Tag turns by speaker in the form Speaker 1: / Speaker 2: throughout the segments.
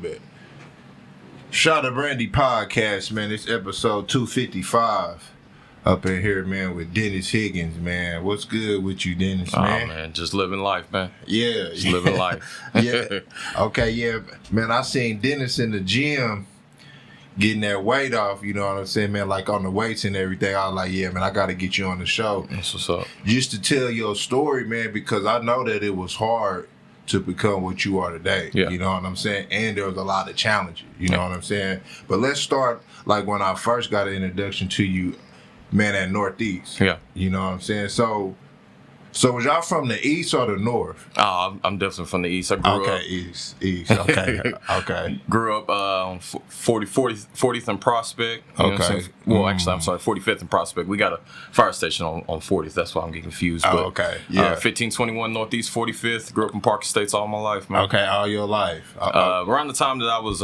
Speaker 1: bet. Shot of Brandy podcast, man. It's episode 255 up in here, man, with Dennis Higgins, man. What's good with you, Dennis, man?
Speaker 2: Oh, man, just living life, man.
Speaker 1: Yeah.
Speaker 2: Just living life.
Speaker 1: Yeah. Okay, yeah. Man, I seen Dennis in the gym getting that weight off, you know what I'm saying, man, like on the weights and everything. I was like, yeah, man, I got to get you on the show.
Speaker 2: That's what's up.
Speaker 1: Just to tell your story, man, because I know that it was hard to become what you are today.
Speaker 2: Yeah.
Speaker 1: You know what I'm saying? And there was a lot of challenges, you know what I'm saying? But let's start, like, when I first got an introduction to you, man, at Northeast.
Speaker 2: Yeah.
Speaker 1: You know what I'm saying? So was y'all from the East or the North?
Speaker 2: Oh, I'm definitely from the East. I grew up.
Speaker 1: East. Okay. Okay.
Speaker 2: Grew up on 40th and Prospect. You know what I'm saying? Well, actually, I'm sorry, 45th and Prospect. We got a fire station on 40th. That's why I'm getting confused. But,
Speaker 1: okay. Yeah.
Speaker 2: 1521 Northeast 45th. Grew up in Park Estates all my life, man.
Speaker 1: Okay, all your life.
Speaker 2: Around the time that I was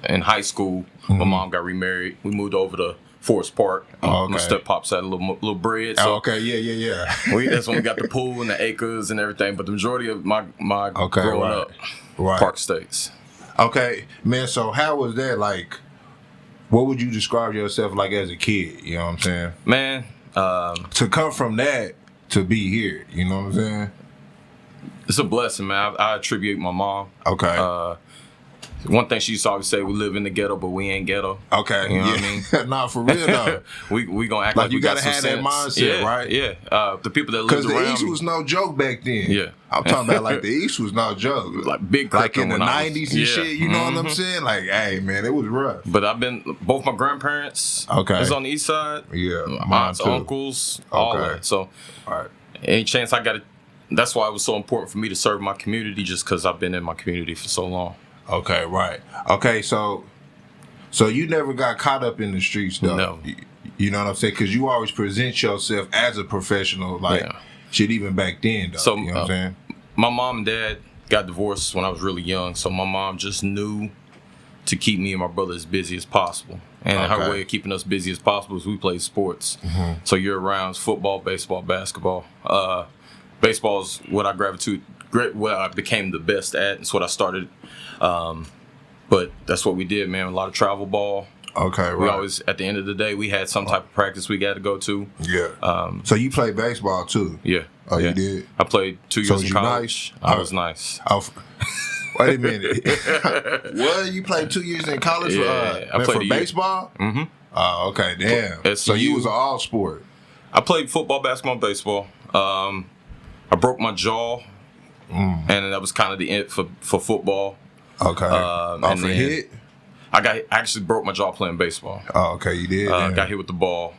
Speaker 2: in high school, my mom got remarried. We moved over to Forest Park. My step pops had a little bread. So
Speaker 1: okay, yeah.
Speaker 2: That's when we got the pool and the acres and everything. But the majority of my growing up, Park Estates.
Speaker 1: Okay, man. So how was that? Like, what would you describe yourself like as a kid? You know what I'm saying?
Speaker 2: Man,
Speaker 1: to come from that to be here, you know what I'm saying?
Speaker 2: It's a blessing, man. I attribute my mom.
Speaker 1: Okay.
Speaker 2: One thing she used to always say, we live in the ghetto, but we ain't ghetto.
Speaker 1: Okay.
Speaker 2: You know what I mean?
Speaker 1: Nah, for real, though.
Speaker 2: we going to act like
Speaker 1: you
Speaker 2: we got
Speaker 1: gotta have
Speaker 2: some
Speaker 1: that
Speaker 2: sense.
Speaker 1: mindset, right?
Speaker 2: Yeah. The people that lived around
Speaker 1: because the East was no joke back then.
Speaker 2: Yeah.
Speaker 1: I'm talking about, like, the East was no joke.
Speaker 2: Like big
Speaker 1: like in the 90s and shit, you know what I'm saying? Like, hey, man, it was rough.
Speaker 2: But both my grandparents was on the East side.
Speaker 1: Yeah.
Speaker 2: My aunts, uncles, all that. So, any chance I got it, that's why it was so important for me to serve my community, just because I've been in my community for so long.
Speaker 1: Okay, right. Okay, so you never got caught up in the streets, though.
Speaker 2: No.
Speaker 1: You know what I'm saying? Because you always present yourself as a professional, like, shit, even back then, though.
Speaker 2: So,
Speaker 1: you know what I'm saying?
Speaker 2: My mom and dad got divorced when I was really young, so my mom just knew to keep me and my brother as busy as possible. And her way of keeping us busy as possible is we played sports. Mm-hmm. So year-round, football, baseball, basketball. Baseball is what I became the best at. It's what I started. But that's what we did, man. A lot of travel ball.
Speaker 1: Okay, right.
Speaker 2: We always, at the end of the day, we had some type of practice we got to go to.
Speaker 1: Yeah. So you played baseball too?
Speaker 2: Yeah.
Speaker 1: Oh, you did?
Speaker 2: I played 2 years in college.
Speaker 1: Nice?
Speaker 2: I was nice.
Speaker 1: Wait a minute. What? You played 2 years in college for baseball?
Speaker 2: Mm-hmm.
Speaker 1: Oh, okay. Damn. So you was an all sport?
Speaker 2: I played football, basketball, and baseball. I broke my jaw, and that was kind of the end for football.
Speaker 1: Okay. Off a hit?
Speaker 2: I actually broke my jaw playing baseball.
Speaker 1: Oh, okay, you did.
Speaker 2: Got hit with the ball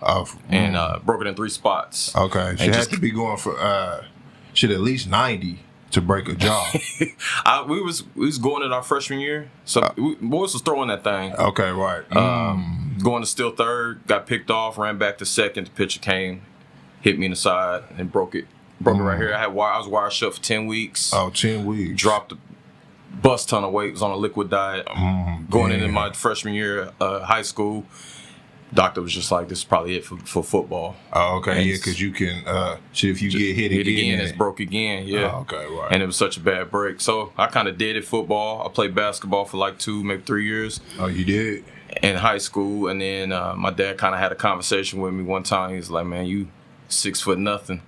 Speaker 2: and broke it in 3 spots.
Speaker 1: Okay, she had to be going for shit at least 90 to break a jaw.
Speaker 2: We was going in our freshman year, so boys was throwing that thing.
Speaker 1: Okay, right.
Speaker 2: Going to still third, got picked off, ran back to second. The pitcher came, hit me in the side, and broke it. Broke it right here. I was wired shut for 10 weeks.
Speaker 1: Oh, 10 weeks.
Speaker 2: Dropped a bust ton of weight. Was on a liquid diet. Going into my freshman year high school, doctor was just like, this is probably it for football. Oh,
Speaker 1: okay. And because you can, if you get hit again,
Speaker 2: it's broke again. Yeah.
Speaker 1: Oh, okay, right.
Speaker 2: And it was such a bad break. So I kind of did it football. I played basketball for like 2, maybe 3 years.
Speaker 1: Oh, you did?
Speaker 2: In high school. And then my dad kind of had a conversation with me one time. He was like, man, you 6'0".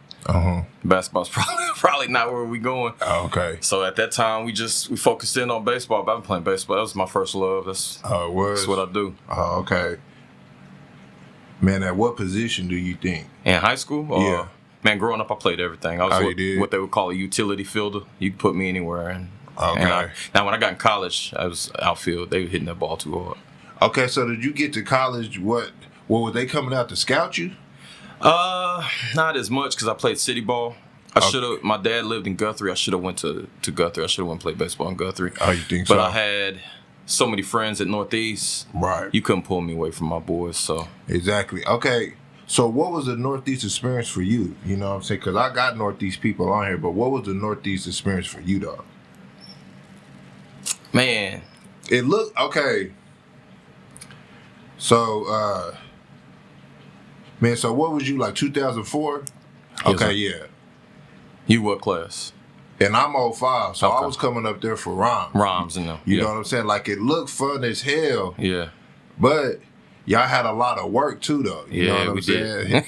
Speaker 2: Basketball's probably not where we going.
Speaker 1: Oh, okay.
Speaker 2: So at that time, we focused in on baseball. I've been playing baseball. That was my first love. That's what I do.
Speaker 1: Oh, okay. Man, at what position do you think?
Speaker 2: In high school?
Speaker 1: Yeah.
Speaker 2: Man, growing up, I played everything. I was what they would call a utility fielder. You could put me anywhere. And now, when I got in college, I was outfield. They were hitting that ball too hard.
Speaker 1: Okay, so did you get to college? What were they coming out to scout you?
Speaker 2: Not as much because I played city ball. My dad lived in Guthrie. I should have went to Guthrie. I should have went and played baseball in Guthrie.
Speaker 1: Oh, you think so?
Speaker 2: But I had so many friends at Northeast.
Speaker 1: Right.
Speaker 2: You couldn't pull me away from my boys, so.
Speaker 1: Exactly. Okay. So what was the Northeast experience for you? You know what I'm saying? Because I got Northeast people on here, but what was the Northeast experience for you, dog?
Speaker 2: Man.
Speaker 1: It looked, okay. So,
Speaker 2: man,
Speaker 1: so what was you, like 2004? Okay, yeah.
Speaker 2: You what class?
Speaker 1: And I'm '05, so
Speaker 2: Okay.
Speaker 1: I was coming up there for ROMs.
Speaker 2: ROMs, you know.
Speaker 1: You know what I'm saying? Like, it looked fun as hell.
Speaker 2: Yeah.
Speaker 1: But y'all had a lot of work, too, though. You know what I'm saying?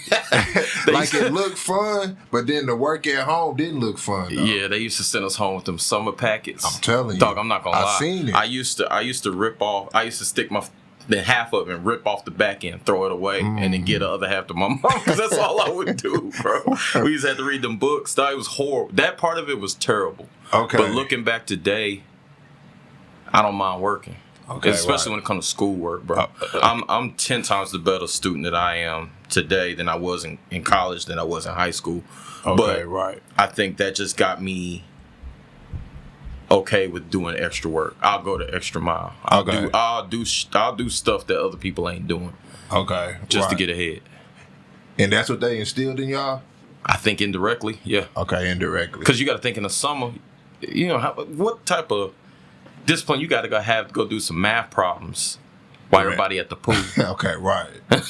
Speaker 1: Like, it looked fun, but then the work at home didn't look fun, though.
Speaker 2: Yeah, they used to send us home with them summer packets.
Speaker 1: I'm telling you.
Speaker 2: Dog, I'm not gonna lie.
Speaker 1: I seen it.
Speaker 2: I used to rip off. I used to stick then half of it and rip off the back end, throw it away, and then get the other half to my mom, because that's all I would do, bro. We used to have to read them books. Dog, it was horrible. That part of it was terrible.
Speaker 1: Okay.
Speaker 2: But looking back today, I don't mind working.
Speaker 1: Okay,
Speaker 2: especially when it comes to schoolwork, bro. I'm 10 times the better student that I am today than I was in college, than I was in high school.
Speaker 1: Okay,
Speaker 2: but I think that just got me okay with doing extra work. I'll go the extra mile. I'll do stuff that other people ain't doing.
Speaker 1: Okay.
Speaker 2: Just to get ahead.
Speaker 1: And that's what they instilled in y'all?
Speaker 2: I think indirectly, yeah.
Speaker 1: Okay, indirectly.
Speaker 2: Because you got to think in the summer, you know, what type of discipline you got to go do some math problems while everybody at the pool.
Speaker 1: Okay, right. I'm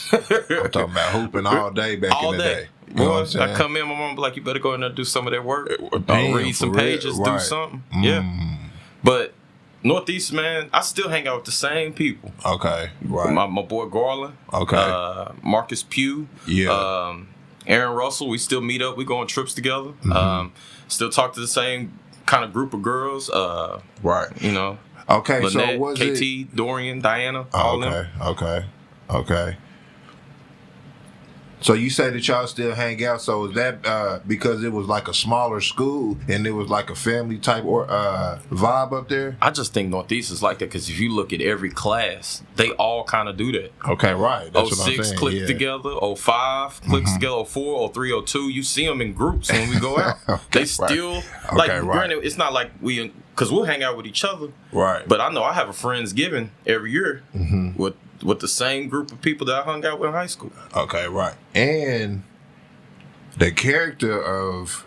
Speaker 1: talking about hooping all day back in the day. You know what I'm saying?
Speaker 2: I come in, my mom be like, you better go in there and do some of that work.
Speaker 1: Damn,
Speaker 2: read some pages, do something. Yeah. But Northeast, man, I still hang out with the same people.
Speaker 1: Okay, right.
Speaker 2: My boy Garland.
Speaker 1: Okay.
Speaker 2: Marcus Pugh.
Speaker 1: Yeah.
Speaker 2: Aaron Russell, we still meet up. We go on trips together. Still talk to the same kind of group of girls.
Speaker 1: Right.
Speaker 2: You know.
Speaker 1: Okay,
Speaker 2: Lynette,
Speaker 1: so was
Speaker 2: KT, Dorian, Diana, all them.
Speaker 1: Okay. So you say that y'all still hang out. So is that because it was like a smaller school and it was like a family type or vibe up there?
Speaker 2: I just think Northeast is like that because if you look at every class, they all kind of do that.
Speaker 1: Okay, right. That's what I'm
Speaker 2: 06
Speaker 1: saying.
Speaker 2: clicked together, 05 clicks together, 04, 03, 02. You see them in groups when we go out.
Speaker 1: Okay,
Speaker 2: they still,
Speaker 1: right.
Speaker 2: like,
Speaker 1: Okay, right.
Speaker 2: granted, it's not like because we'll hang out with each other.
Speaker 1: Right.
Speaker 2: But I know I have a Friendsgiving every year with the same group of people that I hung out with in high school.
Speaker 1: Okay, right. And the character of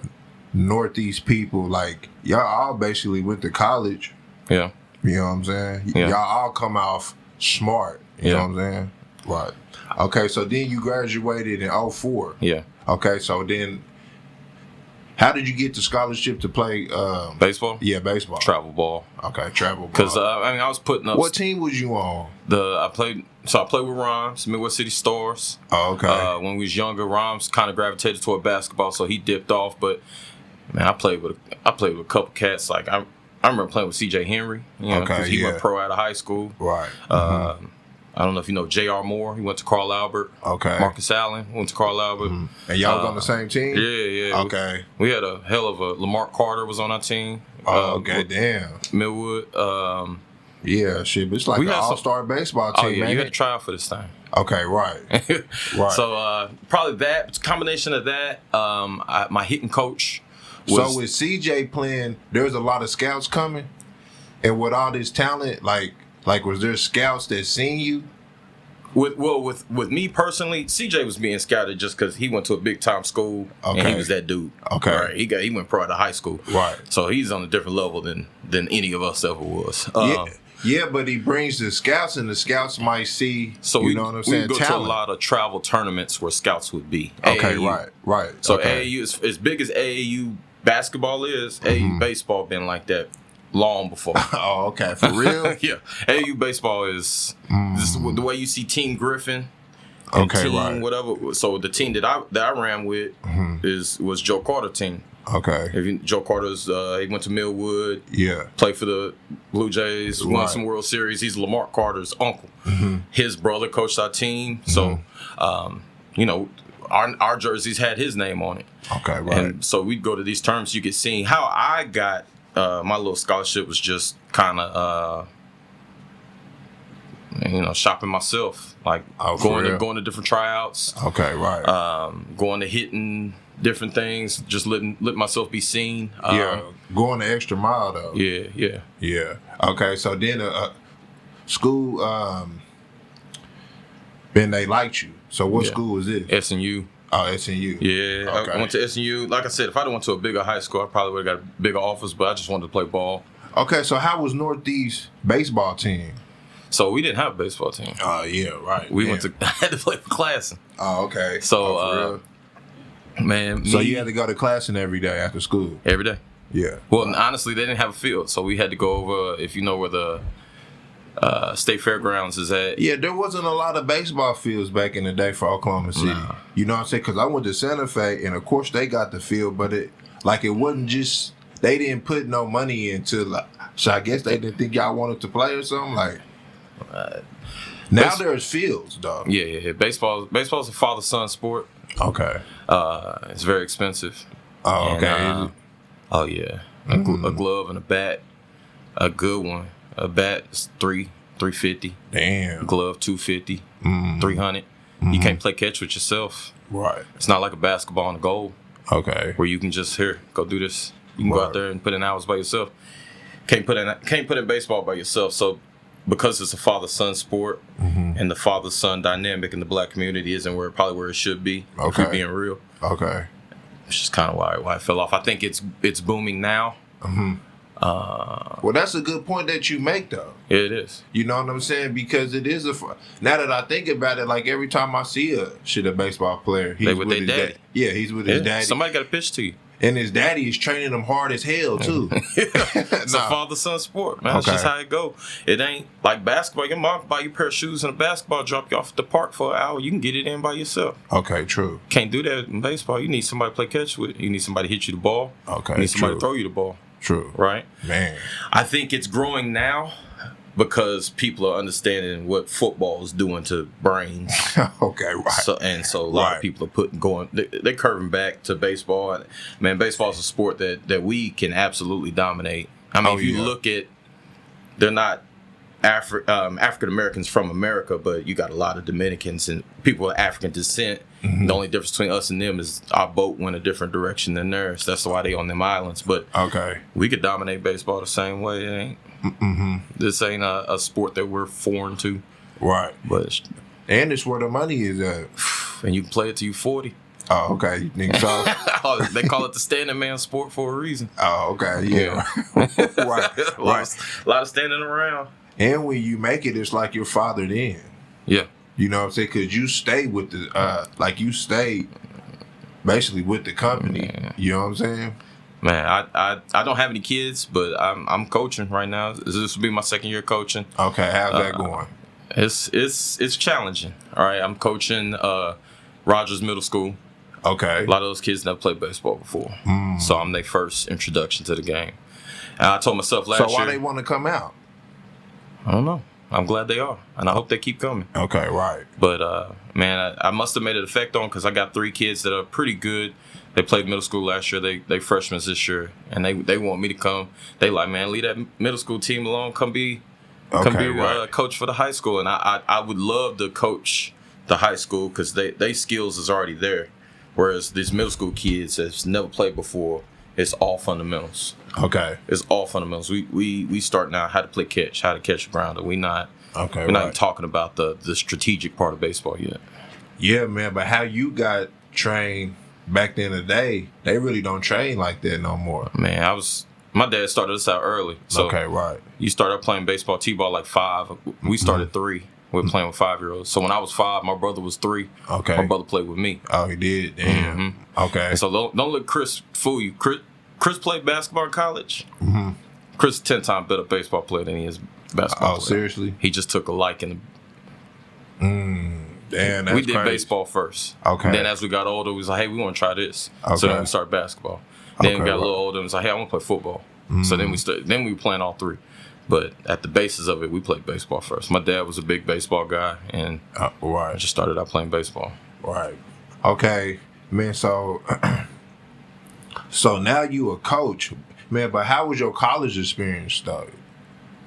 Speaker 1: Northeast people, like, y'all all basically went to college.
Speaker 2: Yeah.
Speaker 1: You know what I'm saying?
Speaker 2: Yeah.
Speaker 1: Y'all all come off smart. You know what I'm saying? Right. Okay, so then you graduated in 04.
Speaker 2: Yeah.
Speaker 1: Okay, so then how did you get the scholarship to play
Speaker 2: baseball?
Speaker 1: Yeah, baseball.
Speaker 2: Travel ball.
Speaker 1: Okay, travel ball.
Speaker 2: Because I was putting up.
Speaker 1: What team was you on?
Speaker 2: I played with Rhymes, Midwest City Stars.
Speaker 1: Oh, okay.
Speaker 2: When we was younger, Rhymes kind of gravitated toward basketball, so he dipped off. But man, I played with a couple cats. Like I remember playing with C.J. Henry. You know, because he went pro out of high school.
Speaker 1: Right.
Speaker 2: I don't know if you know J.R. Moore. He went to Carl Albert.
Speaker 1: Okay.
Speaker 2: Marcus Allen went to Carl Albert.
Speaker 1: And y'all was on the same team?
Speaker 2: Yeah.
Speaker 1: Okay.
Speaker 2: We had a hell of a Lamar Carter was on our team.
Speaker 1: Okay, damn.
Speaker 2: Millwood.
Speaker 1: Yeah, shit. But it's like an all-star baseball team, man.
Speaker 2: You had to try out for this thing.
Speaker 1: Okay, right. Right.
Speaker 2: So probably that combination of that. My hitting coach.
Speaker 1: So with CJ playing, there's a lot of scouts coming, and with all this talent, like was there scouts that seen you?
Speaker 2: With me personally, CJ was being scouted just because he went to a big time school and he was that dude.
Speaker 1: Okay,
Speaker 2: right? He went pro out of high school,
Speaker 1: right?
Speaker 2: So he's on a different level than any of us ever was.
Speaker 1: Yeah, but he brings the scouts, and the scouts might see. So you know what I'm saying?
Speaker 2: We go
Speaker 1: talent.
Speaker 2: to a lot of travel tournaments where scouts would be.
Speaker 1: Okay,
Speaker 2: AAU.
Speaker 1: right.
Speaker 2: So
Speaker 1: okay.
Speaker 2: AAU is as big as AAU basketball is. AAU baseball been like that long before.
Speaker 1: Oh, okay, for real?
Speaker 2: Yeah, AAU baseball is this is the way you see Team Griffin.
Speaker 1: Okay,
Speaker 2: team,
Speaker 1: right.
Speaker 2: Whatever. So the team that I ran with was Joe Carter team.
Speaker 1: Okay.
Speaker 2: Joe Carter's he went to Millwood.
Speaker 1: Yeah.
Speaker 2: Played for the Blue Jays. Won some World Series. He's Lamar Carter's uncle. His brother coached our team. So, you know, our jerseys had his name on it.
Speaker 1: Okay, right.
Speaker 2: And so we'd go to these tournaments. You could see how I got my little scholarship was just kind of shopping myself, like going to different tryouts.
Speaker 1: Okay, right.
Speaker 2: Going to hitting different things, just letting myself be seen.
Speaker 1: Going the extra mile though. Yeah. Okay, so then school, then they liked you. So what school was this?
Speaker 2: SNU.
Speaker 1: Oh, SNU.
Speaker 2: Yeah,
Speaker 1: okay.
Speaker 2: I went to SNU. Like I said, if I'd went to a bigger high school, I probably would have got a bigger office, but I just wanted to play ball.
Speaker 1: Okay, so how was Northeast baseball team?
Speaker 2: So we didn't have a baseball team.
Speaker 1: Oh, yeah, right.
Speaker 2: We had to play for Classen.
Speaker 1: Oh, okay.
Speaker 2: So, man.
Speaker 1: So you had to go to Classen every day after school?
Speaker 2: Every day.
Speaker 1: Yeah.
Speaker 2: Well, honestly, they didn't have a field, so we had to go over. If you know where the State Fairgrounds is at.
Speaker 1: Yeah, there wasn't a lot of baseball fields back in the day for Oklahoma City.
Speaker 2: Nah.
Speaker 1: You know what I'm saying? Because I went to Santa Fe, and of course they got the field, but it wasn't just they didn't put no money into. So I guess they didn't think y'all wanted to play or something like. Now there's fields, dog.
Speaker 2: Yeah. Baseball's a father-son sport.
Speaker 1: Okay.
Speaker 2: It's very expensive.
Speaker 1: Oh, okay.
Speaker 2: And, oh yeah, a glove and a bat, a good one. A bat is $350.
Speaker 1: Damn.
Speaker 2: Glove $250. $300. You can't play catch with yourself.
Speaker 1: Right.
Speaker 2: It's not like a basketball and a goal.
Speaker 1: Okay.
Speaker 2: Where you can just go do this. You can go out there and put in hours by yourself. Can't put in baseball by yourself. So because it's a father-son sport and the father-son dynamic in the black community isn't probably where it should be.
Speaker 1: Okay.
Speaker 2: If we're being real.
Speaker 1: Okay.
Speaker 2: It's just kind of why it fell off. I think it's booming now.
Speaker 1: Well, that's a good point that you make, though.
Speaker 2: Yeah, it is.
Speaker 1: You know what I'm saying? Because it is now that I think about it, like every time I see a baseball player, he's with his daddy. Yeah, he's with his daddy.
Speaker 2: Somebody got to pitch to you.
Speaker 1: And his daddy is training him hard as hell, too.
Speaker 2: It's a father-son sport, man. That's just how it go. It ain't like basketball. Your mom buy you a pair of shoes and a basketball, drop you off at the park for an hour. You can get it in by yourself.
Speaker 1: Okay, true.
Speaker 2: Can't do that in baseball. You need somebody to play catch with. You need somebody to hit you the ball.
Speaker 1: Okay,
Speaker 2: you need somebody to throw you the ball.
Speaker 1: True.
Speaker 2: Right?
Speaker 1: Man.
Speaker 2: I think it's growing now because people are understanding what football is doing to brains.
Speaker 1: Okay, right.
Speaker 2: So a lot of people are they're curving back to baseball. And, man, baseball is a sport that we can absolutely dominate. I mean, if you look at, they're not African Americans from America, but you got a lot of Dominicans and people of African descent. The only difference between us and them is our boat went a different direction than theirs. That's why they on them islands. But we could dominate baseball the same way. It ain't. This ain't a sport that we're foreign to.
Speaker 1: Right.
Speaker 2: But
Speaker 1: and it's where the money is at.
Speaker 2: And you can play it till you're 40.
Speaker 1: Oh, okay. You think so?
Speaker 2: They call it the standing man sport for a reason.
Speaker 1: Oh, okay. Yeah. Right.
Speaker 2: A lot of standing around.
Speaker 1: And when you make it, it's like you're fathered in.
Speaker 2: Yeah.
Speaker 1: You know what I'm saying? Because you stay with you stay basically with the company. Yeah. You know what I'm saying?
Speaker 2: Man, I don't have any kids, but I'm coaching right now. This will be my second year coaching.
Speaker 1: Okay, how's that going?
Speaker 2: It's challenging. All right, I'm coaching Rogers Middle School.
Speaker 1: Okay.
Speaker 2: A lot of those kids never played baseball before, so I'm their first introduction to the game. And I told myself last year.
Speaker 1: So why they want to come out?
Speaker 2: I don't know. I'm glad they are, and I hope they keep coming.
Speaker 1: Okay, right.
Speaker 2: But, man, I must have made an effect on because I got 3 kids that are pretty good. They played middle school last year. They freshmen this year, and they want me to come. They like, man, leave that middle school team alone. Come be coach for the high school. And I would love to coach the high school because they skills is already there. Whereas these middle school kids that's never played before, it's all fundamentals.
Speaker 1: Okay.
Speaker 2: It's all fundamentals. We start now how to play catch, how to catch a grounder. We're not even talking about the strategic part of baseball yet. Yeah,
Speaker 1: man, but how you got trained back then in the day, they really don't train like that no more.
Speaker 2: Man, my dad started us out early. So
Speaker 1: okay, right.
Speaker 2: You started playing baseball, T-ball like 5. We started 3. We were playing with 5-year-olds. So when I was 5, my brother was 3.
Speaker 1: Okay.
Speaker 2: My brother played with me.
Speaker 1: Oh, he did? Damn. Okay.
Speaker 2: And so don't let Chris fool you. Chris played basketball in college. Chris is 10 times better baseball player than he is basketball player.
Speaker 1: Seriously?
Speaker 2: He just took a liking.
Speaker 1: Damn, that's
Speaker 2: we did
Speaker 1: crazy.
Speaker 2: Baseball first.
Speaker 1: Okay.
Speaker 2: And then as we got older, we was like, hey, we want to try this.
Speaker 1: Okay.
Speaker 2: So then we started basketball. Then we got a little older and was like, hey, I want to play football. So then we were playing all 3. But at the basis of it, we played baseball first. My dad was a big baseball guy, and I just started out playing baseball.
Speaker 1: Right. Okay, man, so now you a coach. Man, but how was your college experience started?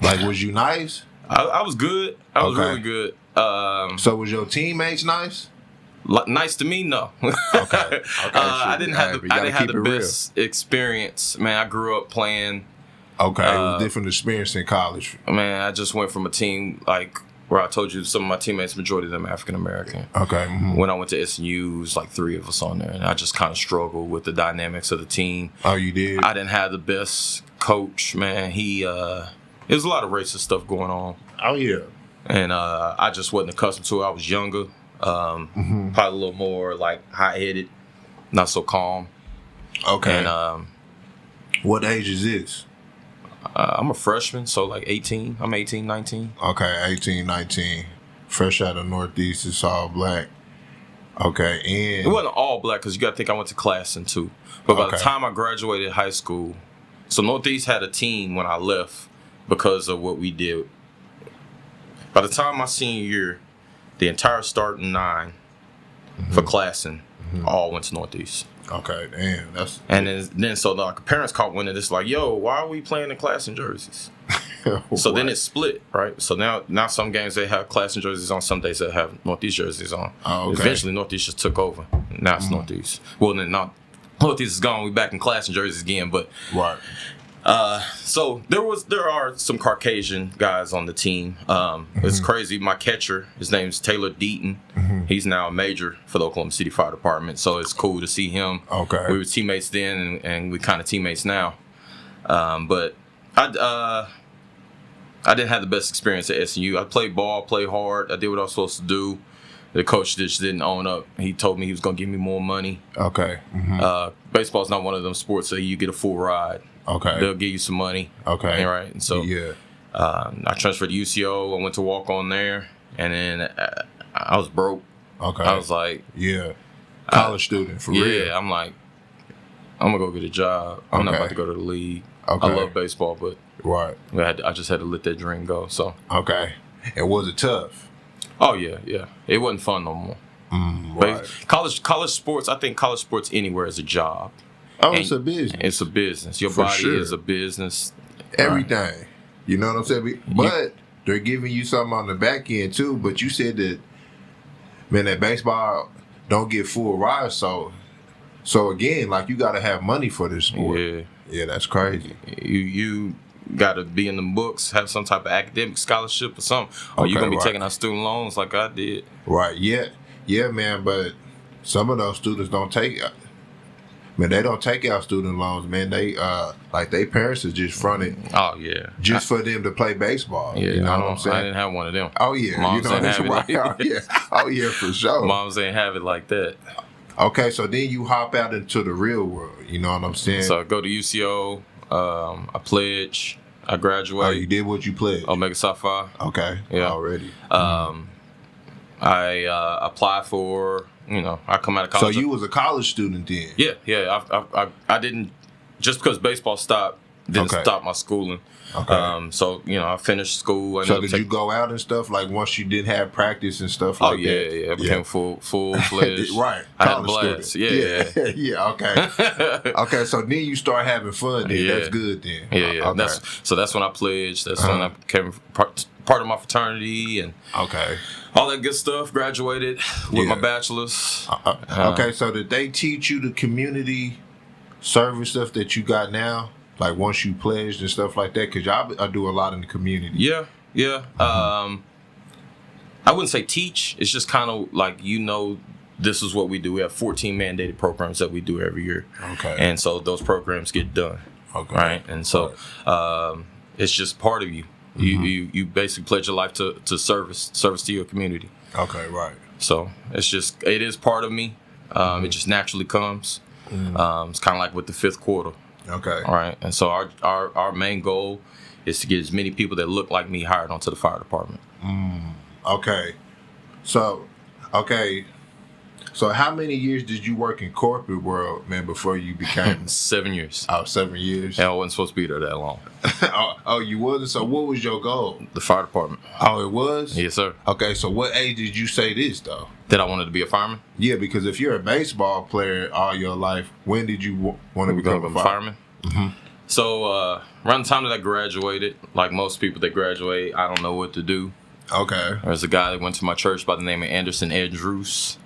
Speaker 1: Like, was you nice?
Speaker 2: I was good. I was really good.
Speaker 1: So was your teammates nice?
Speaker 2: Nice to me, no.
Speaker 1: Okay.
Speaker 2: I didn't have the best experience. Man, I grew up playing.
Speaker 1: Okay, it was a different experience in college.
Speaker 2: Man, I just went from a team like where I told you some of my teammates, majority of them African American.
Speaker 1: Okay.
Speaker 2: When I went to SNU, it was like 3 of us on there, and I just kind of struggled with the dynamics of the team.
Speaker 1: Oh, you did?
Speaker 2: I didn't have the best coach, man. There's a lot of racist stuff going on.
Speaker 1: Oh, yeah.
Speaker 2: And I just wasn't accustomed to it. I was younger, probably a little more like hot-headed, not so calm.
Speaker 1: Okay.
Speaker 2: And
Speaker 1: What age is this?
Speaker 2: I'm a freshman, so like 18. I'm 18, 19.
Speaker 1: Okay, 18, 19. Fresh out of Northeast, it's all black. Okay, and...
Speaker 2: It wasn't all black because you got to think I went to Classen too. But by the time I graduated high school, so Northeast had a team when I left because of what we did. By the time my senior year, the entire starting 9 for Classen all went to Northeast.
Speaker 1: Okay, damn, that's...
Speaker 2: And then so the parents caught wind of this, like, yo, why are we playing in Classen jerseys? So then it split, right? So now some games they have Classen jerseys on, some days they have Northeast jerseys on.
Speaker 1: Oh, okay.
Speaker 2: Eventually Northeast just took over. Now it's Northeast. Well, then Northeast is gone. We back in Classen jerseys again, but
Speaker 1: right.
Speaker 2: So there are some Caucasian guys on the team. It's crazy. My catcher, his name's Taylor Deaton. He's now a major for the Oklahoma City Fire Department. So it's cool to see him. Okay. We were teammates then, and we kind of teammates now. But I didn't have the best experience at SNU. I played ball, played hard. I did what I was supposed to do. The coach just didn't own up. He told me he was going to give me more money. Okay. Baseball's not one of them sports that you get a full ride. Okay. They'll give you some money. Okay. Right. And so I transferred to UCO. I went to walk on there, and then I was broke. Okay. I was like,
Speaker 1: college student for real.
Speaker 2: Yeah. I'm like, I'm gonna go get a job. I'm not about to go to the league. Okay. I love baseball, but I just had to let that dream go. So
Speaker 1: And was it tough?
Speaker 2: Oh yeah. It wasn't fun no more. Right. College sports. I think college sports anywhere is a job.
Speaker 1: Oh, and it's a business.
Speaker 2: It's a business. Your body is a business.
Speaker 1: Everything. You know what I'm saying? But they're giving you something on the back end too. But you said that, man, that baseball don't get full rides. So again, like, you got to have money for this sport. Yeah, that's crazy.
Speaker 2: You got to be in the books, have some type of academic scholarship or something. Or you're going to be taking out student loans like I did.
Speaker 1: Right. Yeah, man. But some of those students don't take... Man, they don't take out student loans, man. They like their parents is just fronted.
Speaker 2: Oh yeah,
Speaker 1: just for them to play baseball.
Speaker 2: Yeah,
Speaker 1: you know what I'm saying.
Speaker 2: I didn't have one of them.
Speaker 1: Oh yeah,
Speaker 2: Moms
Speaker 1: you know that's right. Oh yeah, for sure.
Speaker 2: Moms ain't have it like that.
Speaker 1: Okay, so then you hop out into the real world. You know what I'm saying.
Speaker 2: So I go to UCO. I pledge. I graduate.
Speaker 1: Oh, you did what you pledged.
Speaker 2: Omega Psi Phi.
Speaker 1: Okay. Yeah. Already.
Speaker 2: I apply for. I come out of college.
Speaker 1: So you was a college student then?
Speaker 2: Yeah. I didn't, just because baseball stopped, didn't stop my schooling. Okay. So I finished school.
Speaker 1: So did you go out and stuff, like, once you didn't have practice and stuff like that?
Speaker 2: Yeah. I became full-fledged.
Speaker 1: Right.
Speaker 2: I had a blast.
Speaker 1: Student. Yeah. Okay. Okay. So then you start having fun. Then that's good. Then.
Speaker 2: Yeah. Okay. That's when I pledged. That's when I became part of my fraternity and all that good stuff. Graduated with my bachelor's.
Speaker 1: Okay, so did they teach you the community service stuff that you got now? Like, once you pledged and stuff like that? Because I do a lot in the community.
Speaker 2: Yeah. I wouldn't say teach. It's just kind of like, this is what we do. We have 14 mandated programs that we do every year. Okay. And so those programs get done. Okay. Right? And so it's just part of you. You basically pledge your life to service to your community. Okay, right. So it is part of me. It just naturally comes. It's kind of like with the fifth quarter. Okay. All right. And so our main goal is to get as many people that look like me hired onto the fire department.
Speaker 1: Okay. So how many years did you work in corporate world, man, before you became...
Speaker 2: 7 years.
Speaker 1: Oh, 7 years?
Speaker 2: Yeah, I wasn't supposed to be there that long.
Speaker 1: Oh, you wasn't? So what was your goal?
Speaker 2: The fire department.
Speaker 1: Oh, it was?
Speaker 2: Yes, sir.
Speaker 1: Okay, so what age did you say this, though?
Speaker 2: That I wanted to be a fireman?
Speaker 1: Yeah, because if you're a baseball player all your life, when did you want to become a fireman?
Speaker 2: So around the time that I graduated, like most people that graduate, I don't know what to do. Okay. There's a guy that went to my church by the name of Anderson Andrews.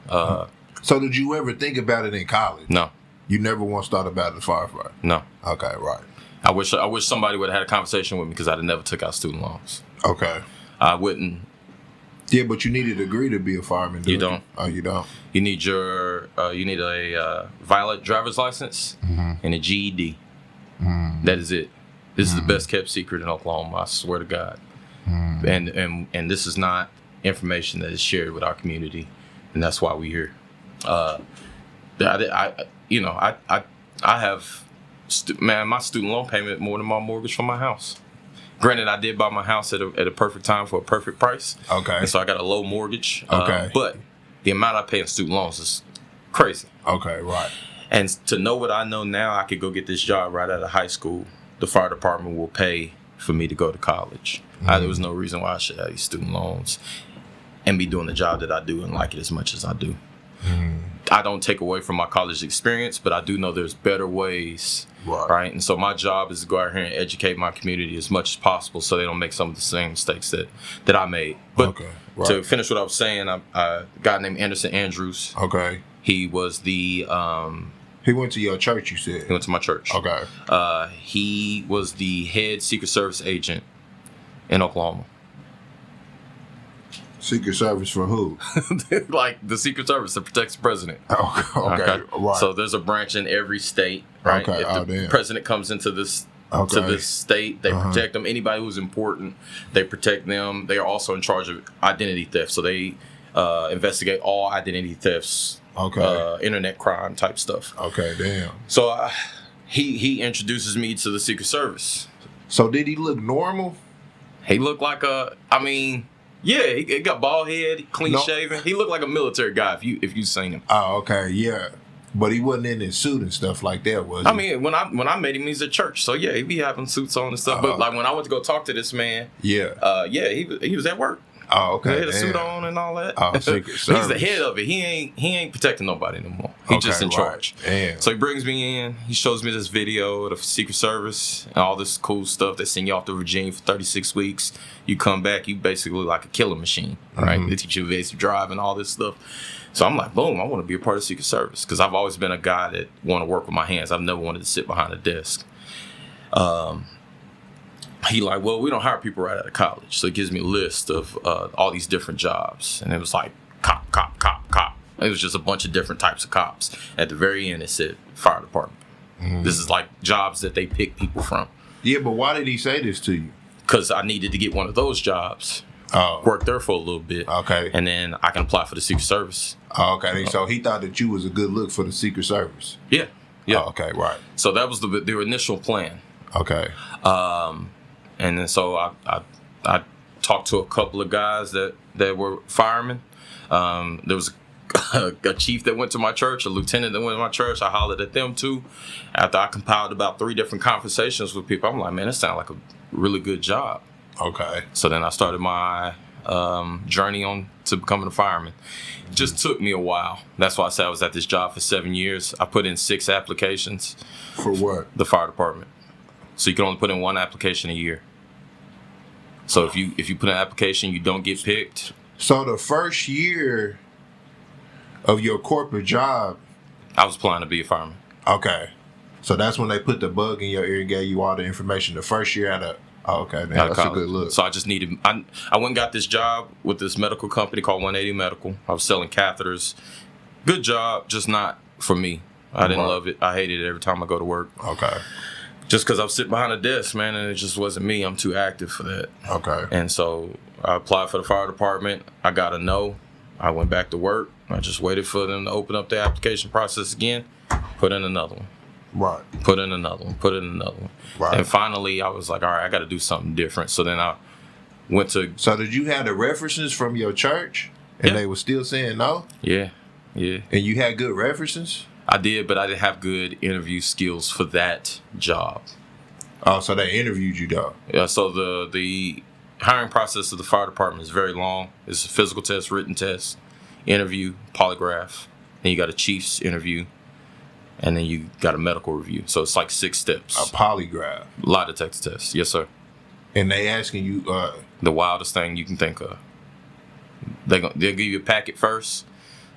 Speaker 1: So did you ever think about it in college?
Speaker 2: No.
Speaker 1: You never once thought about it as firefighter?
Speaker 2: No.
Speaker 1: Okay, right.
Speaker 2: I wish somebody would have had a conversation with me because I'd have never took out student loans. Okay. I wouldn't.
Speaker 1: Yeah, but you need a degree to be a fireman.
Speaker 2: You don't.
Speaker 1: Oh, you don't.
Speaker 2: You need a valid driver's license and a GED. That is it. This is the best kept secret in Oklahoma. I swear to God. And this is not information that is shared with our community, and that's why we're here. I have Man, my student loan payment more than my mortgage for my house. Granted, I did buy my house at a perfect time for a perfect price.
Speaker 1: Okay.
Speaker 2: And so I got a low mortgage.
Speaker 1: Okay.
Speaker 2: But the amount I pay in student loans is crazy.
Speaker 1: Okay, right.
Speaker 2: And to know what I know now, I could go get this job right out of high school. The fire department will pay for me to go to college. There was no reason why I should have these student loans and be doing the job that I do and like it as much as I do. I don't take away from my college experience, but I do know there's better ways, right? And so my job is to go out here and educate my community as much as possible so they don't make some of the same mistakes that I made. But to finish what I was saying, a guy named Anderson Andrews.
Speaker 1: Okay.
Speaker 2: He was the...
Speaker 1: he went to your church, you said?
Speaker 2: He went to my church.
Speaker 1: Okay.
Speaker 2: He was the head Secret Service agent in Oklahoma.
Speaker 1: Secret Service for who?
Speaker 2: Like the Secret Service that protects the president.
Speaker 1: Okay. Right.
Speaker 2: So there's a branch in every state, right?
Speaker 1: Okay.
Speaker 2: If the president comes into this to this state, they protect them. Anybody who's important, they protect them. They are also in charge of identity theft, so they investigate all identity thefts, internet crime type stuff. Okay, damn. So he introduces me to the Secret Service.
Speaker 1: So did he look normal?
Speaker 2: He looked like yeah, he got bald head, clean shaven. He looked like a military guy if you seen him.
Speaker 1: Oh, okay, yeah. But he wasn't in his suit and stuff like that, was he?
Speaker 2: I mean, when I met him, he's at church, so yeah, he be having suits on and stuff. But like when I went to go talk to this man, he was at work.
Speaker 1: Oh, okay.
Speaker 2: He had a suit on and all that.
Speaker 1: Oh, Secret Service.
Speaker 2: He's the head of it. He ain't protecting nobody no more. He's just in charge.
Speaker 1: Damn.
Speaker 2: So he brings me in. He shows me this video of the Secret Service and all this cool stuff. They send you off to Virginia for 36 weeks. You come back, you basically like a killing machine, right? They teach you evasive drive and all this stuff. So I'm like, boom, I want to be a part of the Secret Service because I've always been a guy that want to work with my hands. I've never wanted to sit behind a desk. He like, well, we don't hire people right out of college. So he gives me a list of all these different jobs. And it was like cop, cop, cop, cop. It was just a bunch of different types of cops. At the very end, it said fire department. This is like jobs that they pick people from.
Speaker 1: Yeah, but why did he say this to you?
Speaker 2: Because I needed to get one of those jobs. Work there for a little bit. Okay. And then I can apply for the Secret Service.
Speaker 1: Okay. So he thought that you was a good look for the Secret Service.
Speaker 2: Yeah. Yeah.
Speaker 1: Okay, right.
Speaker 2: So that was the initial plan. Okay. And then so I talked to a couple of guys that were firemen. There was a chief that went to my church, a lieutenant that went to my church. I hollered at them too. After I compiled about 3 different conversations with people, I'm like, man, that sounds like a really good job. Okay. So then I started my journey on to becoming a fireman. It just took me a while. That's why I said I was at this job for 7 years. I put in 6 applications.
Speaker 1: For what?
Speaker 2: The fire department. So you can only put in 1 application a year. So if you put an application, you don't get picked.
Speaker 1: So the first year of your corporate job,
Speaker 2: I was applying to be a fireman.
Speaker 1: Okay. So that's when they put the bug in your ear and gave you all the information. The first year out of okay, man, that's a good look.
Speaker 2: So I just needed. I went and got this job with this medical company called 180 Medical. I was selling catheters. Good job, just not for me. I didn't love it. I hated it every time I go to work. Okay. Just because I was sitting behind a desk, man, and it just wasn't me. I'm too active for that. Okay. And so I applied for the fire department. I got a no. I went back to work. I just waited for them to open up the application process again. Put in another one. Right. Put in another one. Put in another one. Right. And finally, I was like, all right, I got to do something different. So then I went to.
Speaker 1: So did you have the references from your church, and they were still saying no?
Speaker 2: Yeah. Yeah.
Speaker 1: And you had good references?
Speaker 2: I did, but I didn't have good interview skills for that job.
Speaker 1: Oh, so they interviewed you, though?
Speaker 2: Yeah, so the hiring process of the fire department is very long. It's a physical test, written test, interview, polygraph. Then you got a chief's interview, and then you got a medical review. So it's like 6 steps.
Speaker 1: A polygraph?
Speaker 2: Lie detector test, yes, sir.
Speaker 1: And they asking you...
Speaker 2: the wildest thing you can think of. They'll give you a packet first.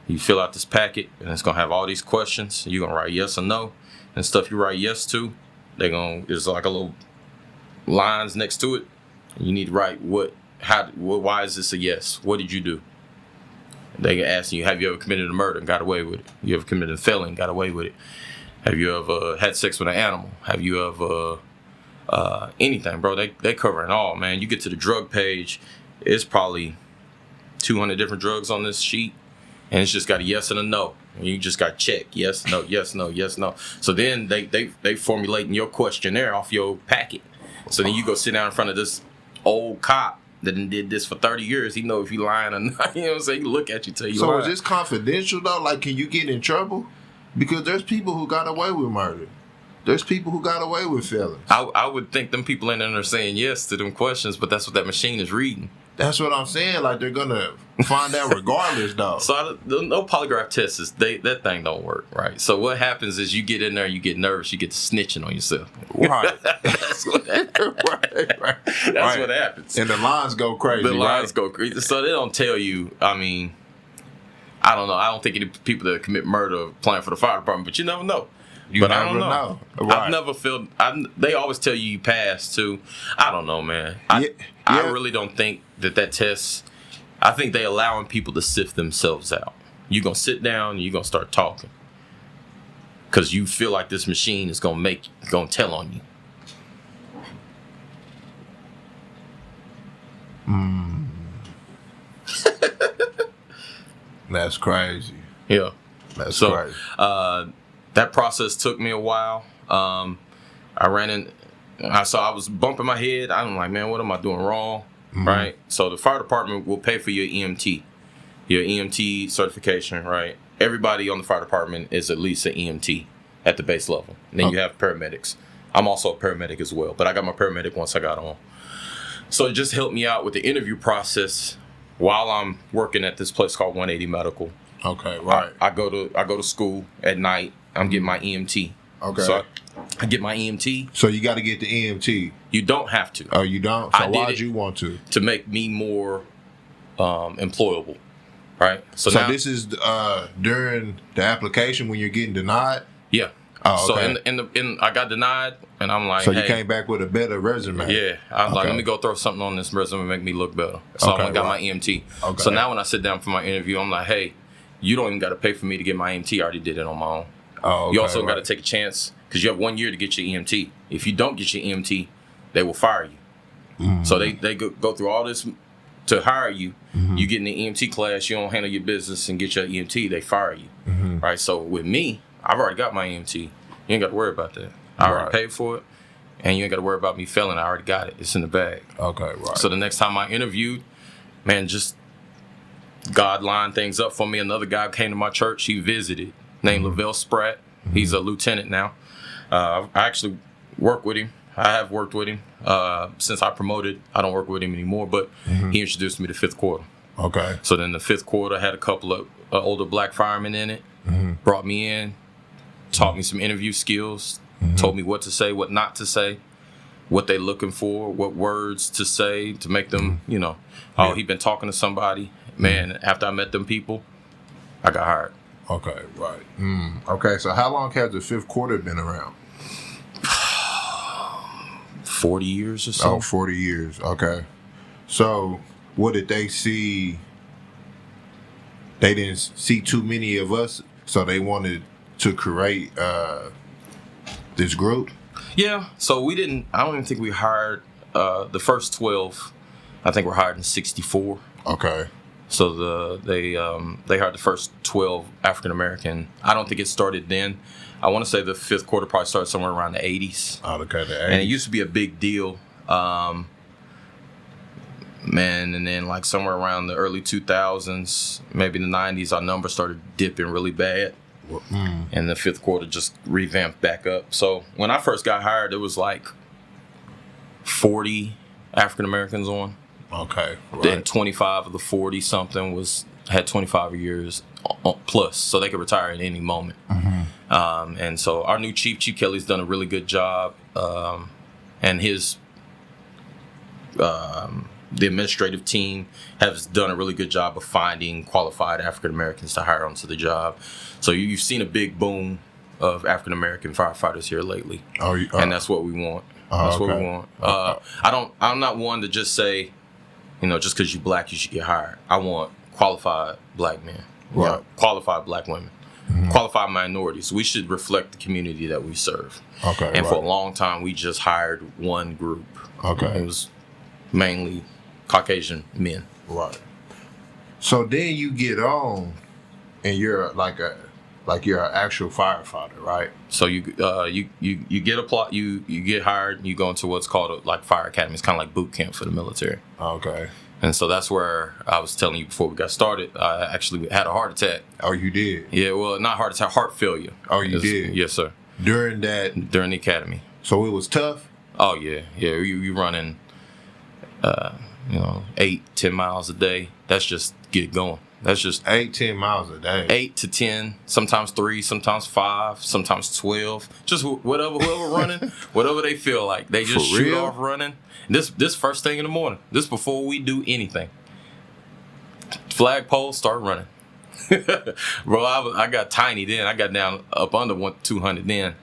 Speaker 2: You fill out this packet, and it's going to have all these questions. You're going to write yes or no. And stuff you write yes to, there's like a little lines next to it. You need to write why is this a yes? What did you do? They can ask you, have you ever committed a murder and got away with it? You ever committed a felony and got away with it? Have you ever had sex with an animal? Have you ever anything, bro? They cover it all, man. You get to the drug page, it's probably 200 different drugs on this sheet. and it's just got a yes and a no. And you just got to check yes, no, yes, no, yes, no. So then they formulating your questionnaire off your packet. So then you go sit down in front of this old cop that did this for 30 years. He know if you lying or not. You know what I'm saying? He look at you, tell you.
Speaker 1: So
Speaker 2: lying.
Speaker 1: is this confidential though? Like, can you get in trouble? Because there's people who got away with murder. There's people who got away with felons.
Speaker 2: I would think them people in there are saying yes to them questions, but that's what that machine is reading.
Speaker 1: That's what I'm saying. Like, they're gonna find out regardless, though.
Speaker 2: So no polygraph tests that thing don't work, right? So what happens is you get in there, you get nervous, you get snitching on yourself.
Speaker 1: Right.
Speaker 2: That's what
Speaker 1: right.
Speaker 2: That's what happens.
Speaker 1: And the lines go crazy.
Speaker 2: The lines go crazy. So they don't tell you. I mean, I don't know. I don't think any people that commit murder are applying for the fire department, but you never know.
Speaker 1: But I don't know. Right.
Speaker 2: I've never felt. They always tell you pass too. I don't know, man. I really don't think that test. I think they allowing people to sift themselves out. You're gonna sit down and you're gonna start talking because you feel like this machine is gonna tell on you.
Speaker 1: That's crazy.
Speaker 2: Yeah.
Speaker 1: That's crazy.
Speaker 2: That process took me a while. I ran in. I was bumping my head. I'm like, man, what am I doing wrong? Mm-hmm. Right. So the fire department will pay for your EMT certification. Right. Everybody on the fire department is at least an EMT at the base level. And then you have paramedics. I'm also a paramedic as well, but I got my paramedic once I got on. So it just helped me out with the interview process while I'm working at this place called 180 Medical.
Speaker 1: Okay, right.
Speaker 2: I go to school at night. I'm getting my EMT.
Speaker 1: Okay.
Speaker 2: So I get my EMT.
Speaker 1: So you got to get the EMT.
Speaker 2: You don't have to.
Speaker 1: Oh, you don't? So why'd you want to?
Speaker 2: To make me more employable, right? So
Speaker 1: now, this is during the application when you're getting denied?
Speaker 2: Yeah. Oh, okay. So in I got denied, and I'm like,
Speaker 1: so you came back with a better resume.
Speaker 2: Yeah, I was like, let me go throw something on this resume and make me look better. So I got my EMT. Okay. So now when I sit down for my interview, I'm like, hey, you don't even got to pay for me to get my EMT. I already did it on my own. Oh, okay, you also got to take a chance because you have 1 year to get your EMT. If you don't get your EMT, they will fire you. Mm-hmm. So they go through all this to hire you. Mm-hmm. You get in the EMT class, you don't handle your business and get your EMT, they fire you. Mm-hmm. Right. So with me, I've already got my EMT. You ain't got to worry about that. I already paid for it, and you ain't got to worry about me failing. I already got it. It's in the bag. Okay, right. So the next time I interviewed, man, just God lined things up for me. Another guy came to my church. He visited, named Lavelle Spratt. Mm-hmm. He's a lieutenant now. I actually work with him. I have worked with him since I promoted. I don't work with him anymore, but he introduced me to fifth quarter. Okay. So then the fifth quarter had a couple of older black firemen in it. Mm-hmm. Brought me in, taught me some interview skills, told me what to say, what not to say, what they looking for, what words to say to make them, he been talking to somebody. Man, after I met them people, I got hired.
Speaker 1: Okay, right. Okay, so how long has the fifth quarter been around?
Speaker 2: 40 years or so.
Speaker 1: Oh, 40 years. Okay. So what did they see? They didn't see too many of us, so they wanted to create this group? Yeah.
Speaker 2: So we didn't, I don't even think we hired the first 12. I think we're hired in 64. Okay. So they hired the first 12 African American. I don't think it started then. I want to say the fifth quarter probably started somewhere around the 80s. Oh, okay, the 80s. And it used to be a big deal. Man, and then like somewhere around the early 2000s, maybe the 90s, our numbers started dipping really bad. And the fifth quarter just revamped back up. So when I first got hired, it was like 40 African Americans on. Okay. Right. Then 25 of the 40 something had 25 years plus, so they could retire at any moment. And so our new Chief Kelly's done a really good job, and his the administrative team has done a really good job of finding qualified African Americans to hire onto the job. So you've seen a big boom of African American firefighters here lately, and that's what we want. That's what we want. I'm not one to just say, just because you're black, you should get hired. I want qualified black men, qualified black women, qualified minorities. We should reflect the community that we serve. Okay. And for a long time, we just hired one group. Okay. It was mainly Caucasian men.
Speaker 1: Right. So then you get on, And you're you're an actual firefighter, right?
Speaker 2: So you get hired, and you go into what's called a fire academy. It's kind of like boot camp for the military.
Speaker 1: Okay.
Speaker 2: And so that's where I was telling you before we got started. I actually had a heart attack.
Speaker 1: Oh, you did?
Speaker 2: Yeah, well, not heart attack, heart failure.
Speaker 1: Oh, you did?
Speaker 2: Yes, sir.
Speaker 1: During the
Speaker 2: academy.
Speaker 1: So it was tough?
Speaker 2: Oh, yeah. Yeah, you running, 8-10 miles a day. That's just get going. That's just
Speaker 1: 8-10 miles a day.
Speaker 2: 8 to 10, sometimes 3, sometimes 5, sometimes 12. Just whoever running, whatever they feel like. They just shoot off running. This first thing in the morning. This before we do anything. Flagpole, start running. Bro, I got tiny then. I got down up under 200 then.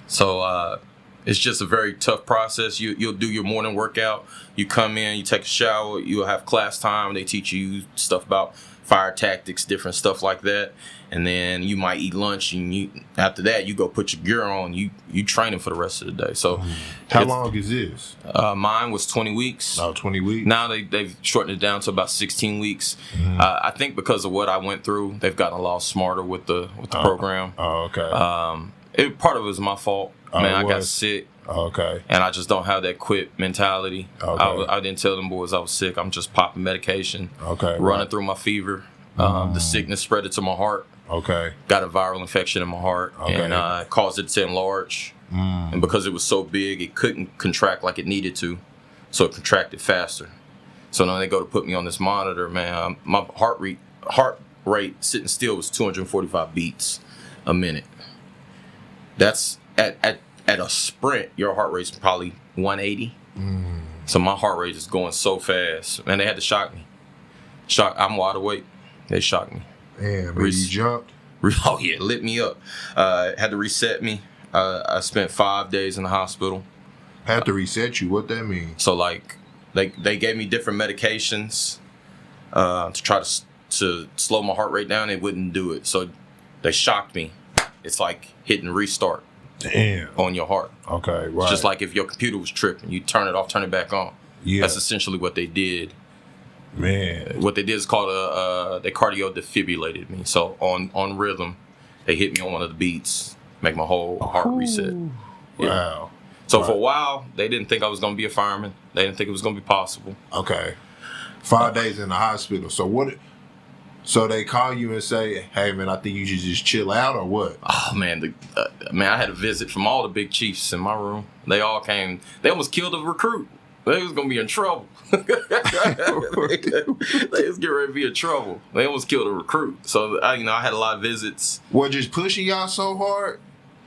Speaker 2: So it's just a very tough process. You'll do your morning workout. You come in, you take a shower, you'll have class time. They teach you stuff about fire tactics, different stuff like that. And then you might eat lunch, and after that you go put your gear on. You training for the rest of the day. So
Speaker 1: how long is this?
Speaker 2: Mine was 20 weeks.
Speaker 1: Oh, 20 weeks.
Speaker 2: Now they've shortened it down to about 16 weeks. Mm-hmm. I think because of what I went through, they've gotten a lot smarter with the program.
Speaker 1: Oh, okay.
Speaker 2: Part of it was my fault. Man, I got sick.
Speaker 1: Okay.
Speaker 2: And I just don't have that quit mentality.
Speaker 1: Okay.
Speaker 2: I didn't tell them boys I was sick. I'm just popping medication.
Speaker 1: Okay.
Speaker 2: Running through my fever. The sickness spread it to my heart.
Speaker 1: Okay.
Speaker 2: Got a viral infection in my heart.
Speaker 1: Okay.
Speaker 2: And caused it to enlarge. And because it was so big, it couldn't contract like it needed to. So it contracted faster. So now they go to put me on this monitor, man. My heart rate sitting still was 245 beats a minute. That's at a sprint, your heart rate's probably 180. So my heart rate is going so fast. And they had to shock me. I'm wide awake. They shocked me.
Speaker 1: Man, but you jumped?
Speaker 2: Oh, yeah, lit me up. Had to reset me. I spent 5 days in the hospital.
Speaker 1: Had to reset you? What that mean?
Speaker 2: So, they gave me different medications to try to slow my heart rate down. It wouldn't do it. So they shocked me. It's like hitting restart.
Speaker 1: Damn.
Speaker 2: On your heart.
Speaker 1: Okay, right.
Speaker 2: It's just like if your computer was tripping, you turn it off, turn it back on. Yeah. That's essentially what they did.
Speaker 1: Man.
Speaker 2: What they did is called they cardio defibrillated me. So on rhythm, they hit me on one of the beats, make my whole heart reset. Yeah.
Speaker 1: Wow.
Speaker 2: So for a while, they didn't think I was going to be a fireman. They didn't think it was going to be possible.
Speaker 1: Okay. 5 days in the hospital. So they call you and say, "Hey man, I think you should just chill out," or what?
Speaker 2: Oh man, I had a visit from all the big chiefs in my room. They all came. They almost killed a recruit. They was gonna be in trouble. They was getting ready to be in trouble. They almost killed a recruit. So I had a lot of visits.
Speaker 1: Well, just pushing y'all so hard.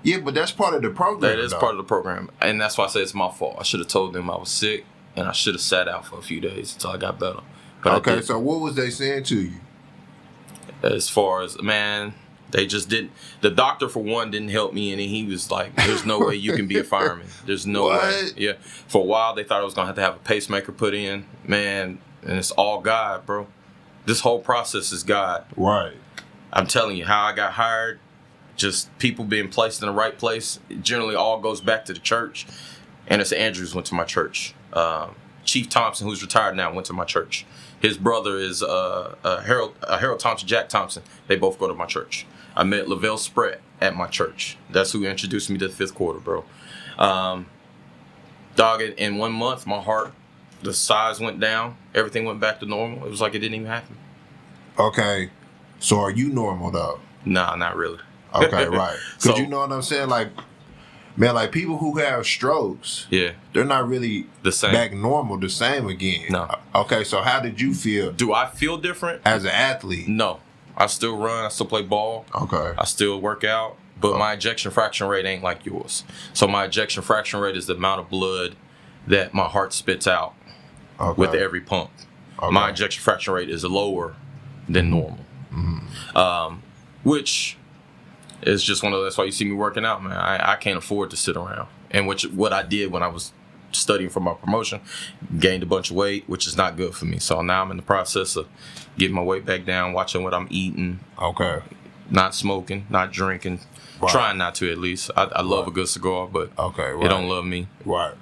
Speaker 1: Yeah, but that's part of the program.
Speaker 2: That is part of the program, and that's why I say it's my fault. I should have told them I was sick, and I should have sat out for a few days until I got better. But
Speaker 1: okay, so what was they saying to you?
Speaker 2: As far as, man, they just didn't. The doctor, for one, didn't help me, and he was like, "There's no way you can be a fireman. There's no way." Yeah. For a while, they thought I was gonna have a pacemaker put in, man, and it's all God, bro. This whole process is God.
Speaker 1: Right.
Speaker 2: I'm telling you, how I got hired, just people being placed in the right place. It generally all goes back to the church. Dennis Andrews went to my church. Chief Thompson, who's retired now, went to my church. His brother is Harold Thompson, Jack Thompson. They both go to my church. I met Lavelle Spratt at my church. That's who introduced me to the fifth quarter, bro. In 1 month, my heart, the size went down. Everything went back to normal. It was like it didn't even happen.
Speaker 1: Okay. So are you normal, though?
Speaker 2: Nah, not really.
Speaker 1: Okay, right. Because you know what I'm saying? Like, man, like people who have strokes,
Speaker 2: yeah,
Speaker 1: they're not really
Speaker 2: the same.
Speaker 1: Back normal, the same again.
Speaker 2: No.
Speaker 1: Okay, so how did you feel?
Speaker 2: Do I feel different?
Speaker 1: As an athlete?
Speaker 2: No. I still run. I still play ball.
Speaker 1: Okay.
Speaker 2: I still work out. But my ejection fraction rate ain't like yours. So my ejection fraction rate is the amount of blood that my heart spits out with every pump. Okay. My ejection fraction rate is lower than normal. Mm-hmm. Which is just one of those. That's why you see me working out, man. I can't afford to sit around. And what I did when I was studying for my promotion, gained a bunch of weight, which is not good for me. So now I'm in the process of getting my weight back down, watching what I'm eating.
Speaker 1: Okay.
Speaker 2: Not smoking, not drinking. Right. Trying not to, at least. I love a good cigar, but
Speaker 1: it
Speaker 2: don't love me.
Speaker 1: Right.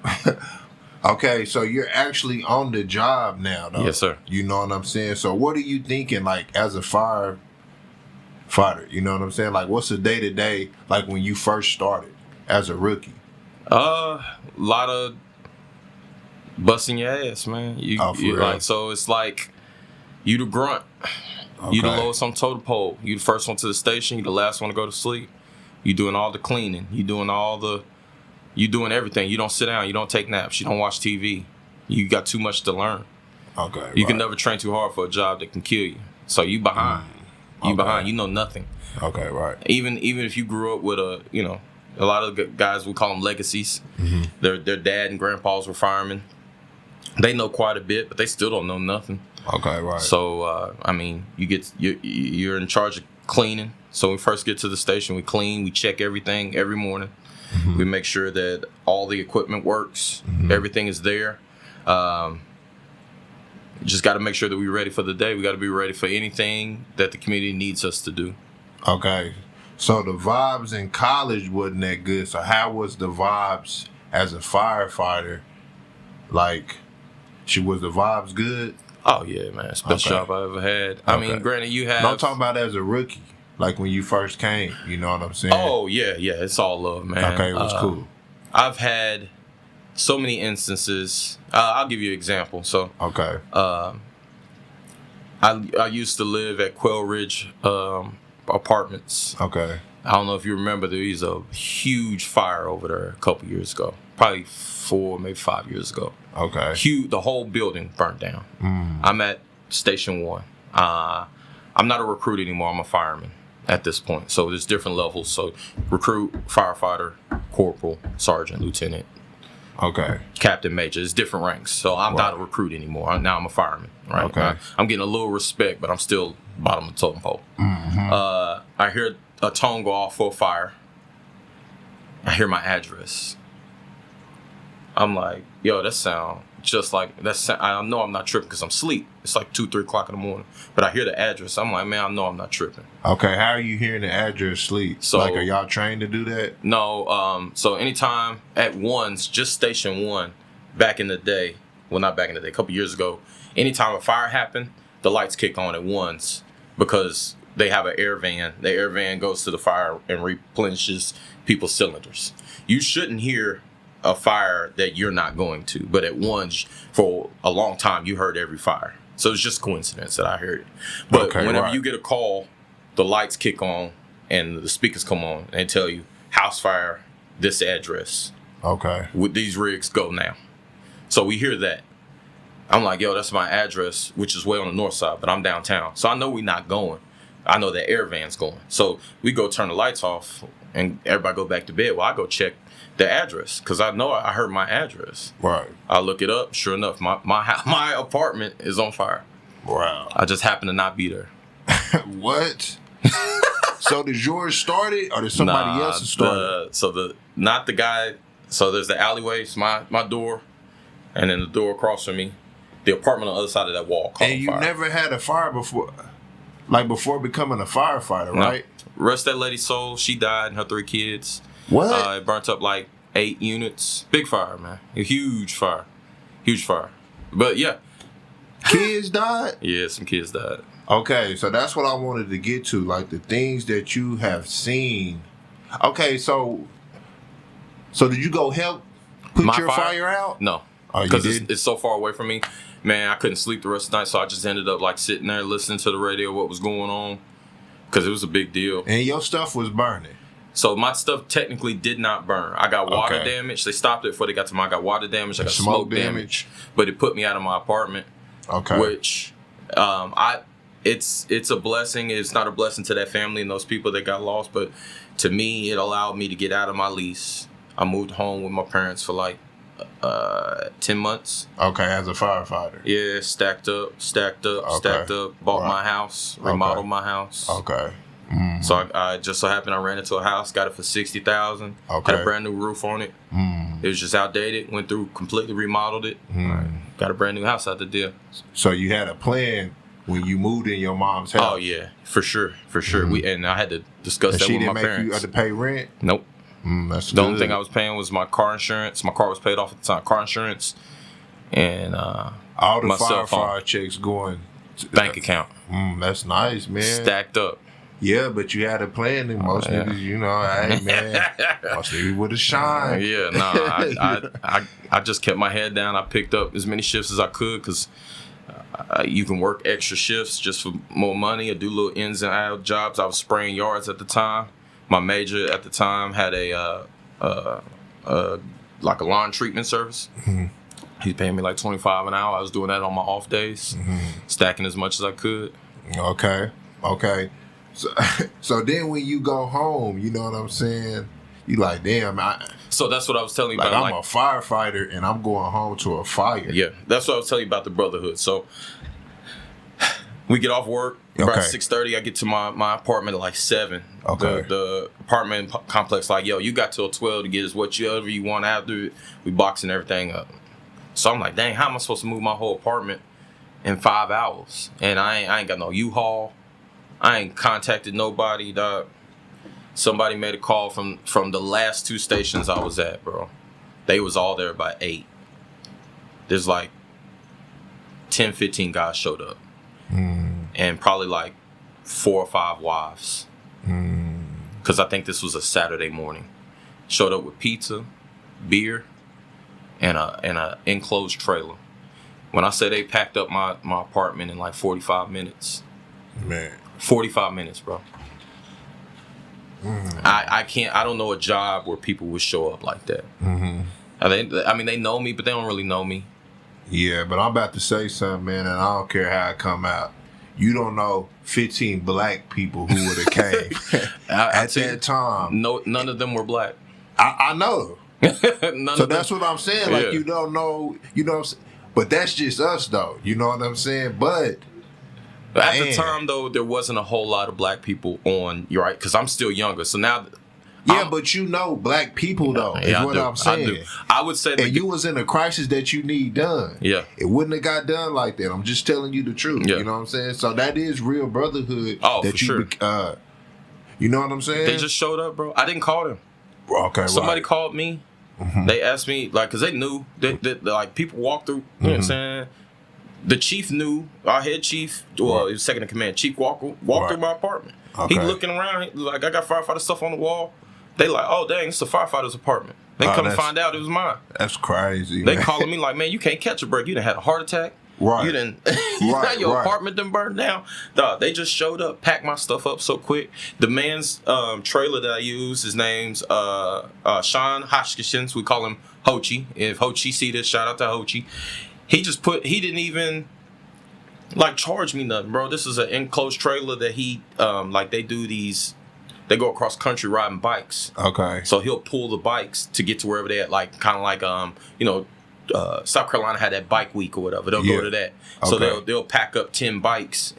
Speaker 1: Okay, so you're actually on the job now, though.
Speaker 2: Yes, sir.
Speaker 1: You know what I'm saying? So what are you thinking, like, as a firefighter? You know what I'm saying? Like, what's the day-to-day, like, when you first started as a rookie?
Speaker 2: A lot of busting your ass, man. You
Speaker 1: real?
Speaker 2: like, so it's like you the grunt.
Speaker 1: Okay.
Speaker 2: You the lowest on totem pole. You the first one to the station. You the last one to go to sleep. You doing all the cleaning. You doing everything. You don't sit down. You don't take naps. You don't watch TV. You got too much to learn.
Speaker 1: Okay.
Speaker 2: You can never train too hard for a job that can kill you. So you behind. You behind. You know nothing.
Speaker 1: Okay, right.
Speaker 2: Even if you grew up with a lot of guys, we call them legacies.
Speaker 1: Mm-hmm.
Speaker 2: Their dad and grandpas were firemen. They know quite a bit, but they still don't know nothing.
Speaker 1: Okay, right.
Speaker 2: So I mean, you're in charge of cleaning. So when we first get to the station, we clean, we check everything every morning. Mm-hmm. We make sure that all the equipment works, everything is there. Just got to make sure that we're ready for the day. We got to be ready for anything that the community needs us to do.
Speaker 1: Okay. So the vibes in college wasn't that good. So how was the vibes as a firefighter? Like, was the vibes good?
Speaker 2: Oh, yeah, man. It's the best job I ever had. I mean, granted, you have...
Speaker 1: No, I'm talking about as a rookie. Like, when you first came. You know what I'm saying?
Speaker 2: Oh, yeah. It's all love, man.
Speaker 1: Okay, it was cool.
Speaker 2: I've had so many instances. I'll give you an example. So,
Speaker 1: okay.
Speaker 2: I used to live at Quail Ridge Apartments.
Speaker 1: Okay.
Speaker 2: I don't know if you remember, there was a huge fire over there a couple years ago. Probably 4, maybe 5 years ago.
Speaker 1: Okay.
Speaker 2: Huge, the whole building burnt down. I'm at Station 1. I'm not a recruit anymore. I'm a fireman at this point. So there's different levels. So recruit, firefighter, corporal, sergeant, lieutenant.
Speaker 1: Okay.
Speaker 2: Captain, major. It's different ranks. So I'm not a recruit anymore. Now I'm a fireman. Right.
Speaker 1: Okay.
Speaker 2: I'm getting a little respect, but I'm still bottom of the totem pole. I hear a tone go off for a fire. I hear my address. I'm like, yo, that sound just like that. I know I'm not tripping because I'm asleep. It's like 2, 3 o'clock in the morning. But I hear the address. I'm like, man, I know I'm not tripping.
Speaker 1: Okay, how are you hearing the address sleep? So, like, are y'all trained to do that?
Speaker 2: No. So anytime at ones, just Station 1, back in the day, well, not back in the day, a couple years ago, anytime a fire happened, the lights kick on at ones because they have an air van. The air van goes to the fire and replenishes people's cylinders. You shouldn't hear a fire that you're not going to, but at ones, for a long time, you heard every fire. So it's just coincidence that I heard it. But whenever you get a call, the lights kick on and the speakers come on and tell you, house fire, this address.
Speaker 1: Okay.
Speaker 2: With these rigs, go now. So we hear that. I'm like, yo, that's my address, which is way on the north side, but I'm downtown. So I know we're not going. I know the air van's going. So we go turn the lights off and everybody go back to bed. Well, I go check the address because I know I heard my address.
Speaker 1: Right. I
Speaker 2: look it up. Sure enough, my apartment is on fire.
Speaker 1: Wow.
Speaker 2: I just happen to not be there.
Speaker 1: What? So did yours start it or did somebody else start it?
Speaker 2: Not the guy. So there's the alleyway. It's my door, and then the door across from me, the apartment on the other side of that wall.
Speaker 1: And you never had a fire before, like before becoming a firefighter, right?
Speaker 2: Rest that lady's soul. She died and her 3 kids.
Speaker 1: What?
Speaker 2: It burnt up like 8 units. Big fire, man. A huge fire. Huge fire. But yeah.
Speaker 1: Kids died?
Speaker 2: Yeah, some kids died.
Speaker 1: Okay, so that's what I wanted to get to. Like the things that you have seen. Okay, so did you go help put your fire out?
Speaker 2: No. Because it's so far away from me. Man, I couldn't sleep the rest of the night, so I just ended up like sitting there listening to the radio, what was going on. Because it was a big deal.
Speaker 1: And your stuff was burning.
Speaker 2: So my stuff technically did not burn. I got water damage. They stopped it before they got to I got water damage. I got smoke damage. But it put me out of my apartment. Okay. Which it's a blessing. It's not a blessing to that family and those people that got lost, but to me, it allowed me to get out of my lease. I moved home with my parents for like 10 months.
Speaker 1: Okay, as a firefighter.
Speaker 2: Yeah, stacked up, bought my house, remodeled my house.
Speaker 1: Okay.
Speaker 2: So I just so happened I ran into a house, got it for $60,000. Had a brand new roof on it. It was just outdated. Went through, completely remodeled it. Got a brand new house out the deal.
Speaker 1: So you had a plan when you moved in your mom's house?
Speaker 2: Oh yeah, for sure. And I had to discuss that with my parents.
Speaker 1: She didn't make you have to pay rent?
Speaker 2: Nope.
Speaker 1: That's
Speaker 2: the only thing I was paying was my car insurance. My car was paid off at the time. Car insurance and
Speaker 1: all the firefighter checks going
Speaker 2: bank account.
Speaker 1: That's nice, man.
Speaker 2: Stacked up.
Speaker 1: Yeah, but you had a plan, and most niggas, you know, hey man, most niggas would have shined.
Speaker 2: Yeah, I just kept my head down. I picked up as many shifts as I could because you can work extra shifts just for more money or do little ins and out jobs. I was spraying yards at the time. My major at the time had a like a lawn treatment service. Mm-hmm. He's paying me like $25 an hour. I was doing that on my off days, stacking as much as I could.
Speaker 1: Okay. So then when you go home, you know what I'm saying? You like, damn.
Speaker 2: So that's what I was telling you
Speaker 1: like
Speaker 2: about.
Speaker 1: I'm a firefighter and I'm going home to a fire.
Speaker 2: Yeah, that's what I was telling you about the brotherhood. So we get off work about 6:30. I get to my apartment at like 7.
Speaker 1: Okay.
Speaker 2: The apartment complex like, yo, you got till 12 to get us whatever you want after it. We boxing everything up. So I'm like, dang, how am I supposed to move my whole apartment in 5 hours? And I ain't got no U-Haul. I ain't contacted nobody, dog. Somebody made a call from the last 2 stations I was at, bro. They was all there by 8. There's like 10, 15 guys showed up. And probably like 4 or 5 wives. Because I think this was a Saturday morning. Showed up with pizza, beer, and a enclosed trailer. When I say they packed up my apartment in like 45 minutes.
Speaker 1: Man.
Speaker 2: 45 minutes, bro. I don't know a job where people would show up like that. They know me, but they don't really know me.
Speaker 1: Yeah, but I'm about to say something, man, and I don't care how it come out. You don't know 15 black people who would have came at that time.
Speaker 2: No, none of them were black.
Speaker 1: I know. So that's what I'm saying. Like,
Speaker 2: yeah.
Speaker 1: you don't know, you know, but that's just us, though. You know what I'm saying? But
Speaker 2: at the time, though, there wasn't a whole lot of black people on. You're right, because I'm still younger. So now,
Speaker 1: but you know, black people though is what I'm saying.
Speaker 2: I do. I would say,
Speaker 1: and you was in a crisis that you need done.
Speaker 2: Yeah,
Speaker 1: it wouldn't have got done like that. I'm just telling you the truth.
Speaker 2: Yeah.
Speaker 1: You know what I'm saying? So that is real brotherhood.
Speaker 2: Oh,
Speaker 1: that
Speaker 2: for sure.
Speaker 1: You know what I'm saying?
Speaker 2: They just showed up, bro. I didn't call them.
Speaker 1: Okay,
Speaker 2: somebody called me. They asked me, like, because they knew that like people walked through. You know what I'm saying? The chief knew, our head chief, well, he was second in command. Chief walked through my apartment.
Speaker 1: Okay.
Speaker 2: He looking around, like, I got firefighter stuff on the wall. They like, oh, dang, it's a firefighter's apartment. They come and find out it was mine.
Speaker 1: That's crazy.
Speaker 2: They calling me like, man, you can't catch a break. You done had a heart attack.
Speaker 1: Right.
Speaker 2: You done, your apartment done burned down. Dog, they just showed up, packed my stuff up so quick. The man's trailer that I use, his name's Sean Hoskins. We call him Hochi. If Hochi see this, shout out to Hochi. He didn't even like charge me nothing, bro. This is an enclosed trailer that he they go across country riding bikes.
Speaker 1: Okay.
Speaker 2: So he'll pull the bikes to get to wherever they're at, like kind of like South Carolina had that bike week or whatever. They'll go to that. So they'll pack up 10 bikes.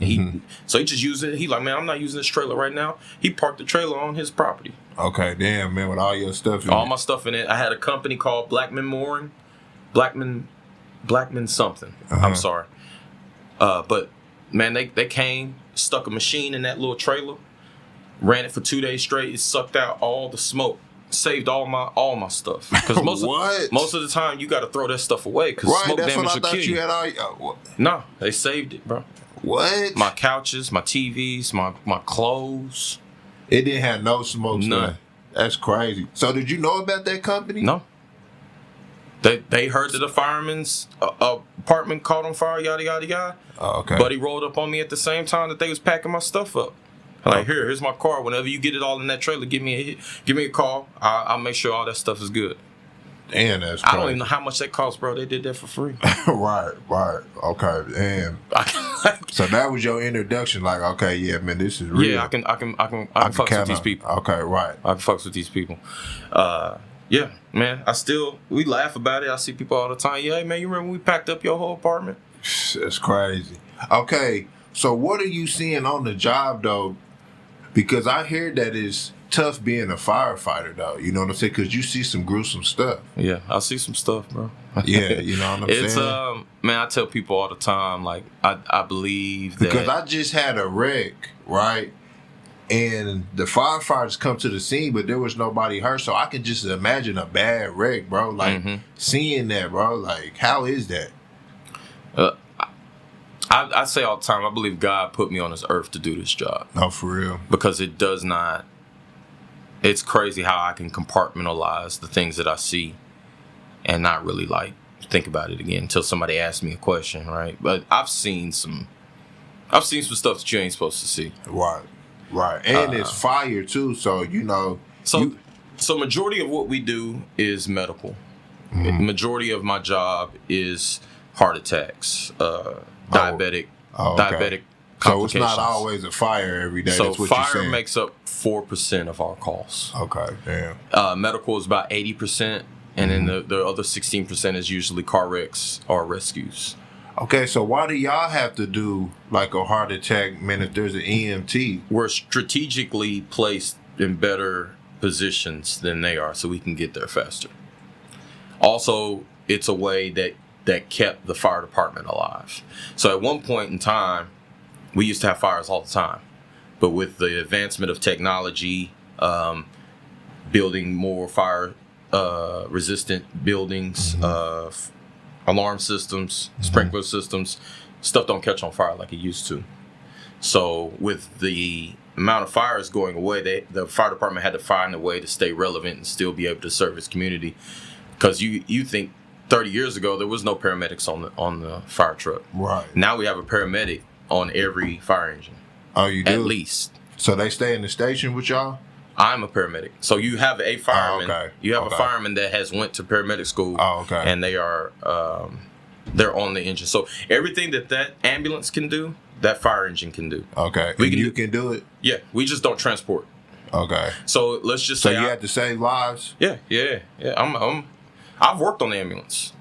Speaker 2: So he just uses it. He's like, man, I'm not using this trailer right now. He parked the trailer on his property.
Speaker 1: Okay, damn, man, with all your stuff in
Speaker 2: all my stuff in it. I had a company called Blackman Mooring. Blackman something. I'm sorry. But man, they came, stuck a machine in that little trailer, ran it for 2 days straight. It sucked out all the smoke, saved all my stuff. Because most of the time you got to throw that stuff away because smoke damage will kill you. No, they saved it, bro.
Speaker 1: What?
Speaker 2: My couches, my TVs, my clothes.
Speaker 1: It didn't have no smoke.
Speaker 2: None.
Speaker 1: That's crazy. So did you know about that company?
Speaker 2: No. They heard that the fireman's apartment caught on fire, yada, yada, yada.
Speaker 1: Oh, okay.
Speaker 2: But he rolled up on me at the same time that they was packing my stuff up. Like, here's my car. Whenever you get it all in that trailer, give me a call. I'll make sure all that stuff is good.
Speaker 1: Damn, that's crazy.
Speaker 2: I don't even know how much that cost, bro. They did that for free.
Speaker 1: Right. Okay, damn. So that was your introduction. Like, okay, yeah, man, this is real.
Speaker 2: Yeah, I can fuck with these people.
Speaker 1: Okay, right.
Speaker 2: I can fuck with these people. Yeah, man. We laugh about it. I see people all the time. Yeah, hey, man, you remember when we packed up your whole apartment?
Speaker 1: That's crazy. Okay, so what are you seeing on the job, though? Because I hear that it's tough being a firefighter, though. You know what I'm saying? Because you see some gruesome stuff.
Speaker 2: Yeah, I see some stuff, bro.
Speaker 1: Yeah, you know what I'm saying?
Speaker 2: It's, man, I tell people all the time, like, I believe that.
Speaker 1: Because I just had a wreck, right? and the firefighters come to the scene, but there was nobody hurt. So I can just imagine a bad wreck, bro. Like seeing that, bro. Like, how is that?
Speaker 2: I say all the time, I believe God put me on this earth to do this job.
Speaker 1: Oh, for real?
Speaker 2: Because it does not. It's crazy how I can compartmentalize the things that I see and not really like think about it again until somebody asks me a question, right? But I've seen some stuff that you ain't supposed to see.
Speaker 1: Right. And it's fire too, so you know.
Speaker 2: So majority of what we do is medical. Majority of my job is heart attacks, diabetic complications.
Speaker 1: So it's not always a fire every day.
Speaker 2: So
Speaker 1: that's what
Speaker 2: fire
Speaker 1: you're saying.
Speaker 2: makes up 4% of our calls.
Speaker 1: Okay, damn.
Speaker 2: Medical is about 80%, and then the other 16% is usually car wrecks or rescues.
Speaker 1: Okay, so why do y'all have to do like a heart attack, man, if there's an EMT?
Speaker 2: We're strategically placed in better positions than they are, so we can get there faster. Also, it's a way that kept the fire department alive. So at one point in time, we used to have fires all the time. But with the advancement of technology, building more fire resistant buildings, alarm systems, sprinkler systems, stuff don't catch on fire like it used to. So with the amount of fires going away, the fire department had to find a way to stay relevant and still be able to serve its community. Because you think 30 years ago there was no paramedics on the fire truck. Right. Now we have a paramedic on every fire engine.
Speaker 1: Oh, you do?
Speaker 2: At least.
Speaker 1: So they stay in the station with y'all?
Speaker 2: I'm a paramedic. So you have a fireman. Oh, okay. You have a fireman that has went to paramedic school.
Speaker 1: Oh, okay.
Speaker 2: And they are they're on the engine. So everything that ambulance can do, that fire engine can do.
Speaker 1: Okay. You can do it?
Speaker 2: Yeah. We just don't transport.
Speaker 1: Okay.
Speaker 2: So let's just
Speaker 1: say.
Speaker 2: So
Speaker 1: you have to save lives?
Speaker 2: Yeah. I've worked on the ambulance.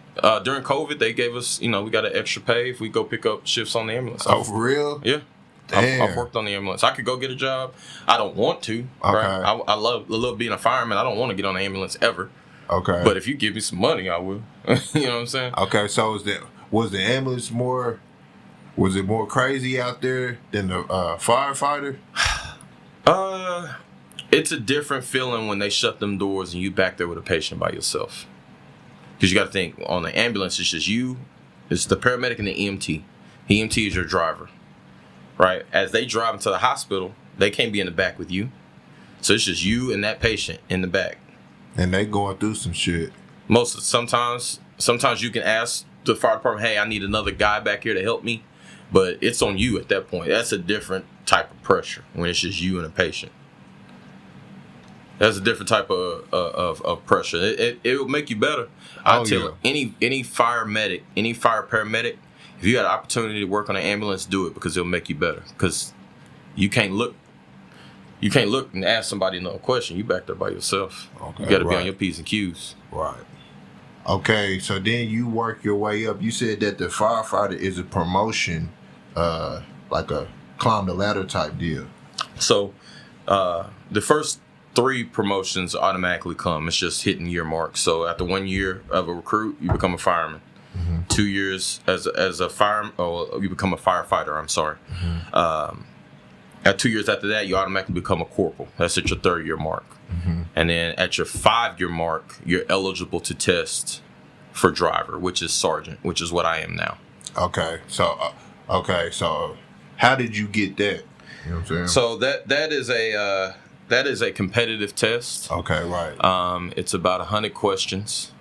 Speaker 2: During COVID, they gave us, we got an extra pay if we go pick up shifts on the ambulance.
Speaker 1: Oh, for real?
Speaker 2: Yeah. I've worked on the ambulance. I could go get a job. I don't want to. Okay. Right? I love being a fireman. I don't want to get on the ambulance ever. Okay. But if you give me some money, I will. You know what I'm saying?
Speaker 1: Okay. So was the ambulance more crazy out there than the firefighter?
Speaker 2: It's a different feeling when they shut them doors and you back there with a patient by yourself. Because you got to think, on the ambulance, it's just you. It's the paramedic and the EMT. The EMT is your driver. Right? As they drive into the hospital, they can't be in the back with you. So it's just you and that patient in the back.
Speaker 1: And they going through some shit.
Speaker 2: Sometimes you can ask the fire department, hey, I need another guy back here to help me. But it's on you at that point. That's a different type of pressure when it's just you and a patient. That's a different type of pressure. It will make you better. I tell any fire medic, any fire paramedic, if you had an opportunity to work on an ambulance, do it because it'll make you better. Because you can't look and ask somebody no question. You back there by yourself. Okay, you got to be on your P's and Q's.
Speaker 1: Right. Okay, so then you work your way up. You said that the firefighter is a promotion, like a climb the ladder type deal. So
Speaker 2: the first 3 promotions automatically come. It's just hitting year marks. So after 1 year of a recruit, you become a fireman. 2 years as a fireman, you become a firefighter. I'm sorry. At 2 years after that, you automatically become a corporal. That's at your 3rd year mark. And then at your 5-year mark, you're eligible to test for driver, which is sergeant, which is what I am now.
Speaker 1: Okay. So how did you get that? You know what I'm saying?
Speaker 2: So that is a competitive test.
Speaker 1: Okay, right.
Speaker 2: It's about 100 questions.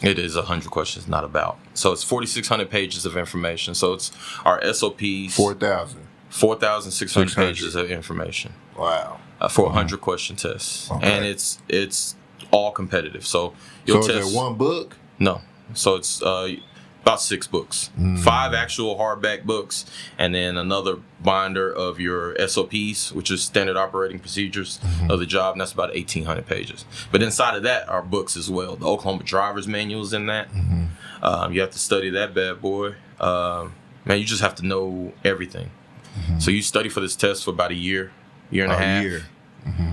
Speaker 2: It is 100 questions, not about. So it's 4,600 pages of information. So it's our SOPs. 4,600 pages of information.
Speaker 1: Wow.
Speaker 2: For a 100 question test. Okay. And it's all competitive. So
Speaker 1: is there one book?
Speaker 2: No. So it's about 6 books. 5 actual hardback books, and then another binder of your SOPs, which is standard operating procedures of the job, and that's about 1,800 pages. But inside of that are books as well. The Oklahoma driver's manual is in that. You have to study that bad boy. Man, you just have to know everything. So you study for this test for about a year and a half.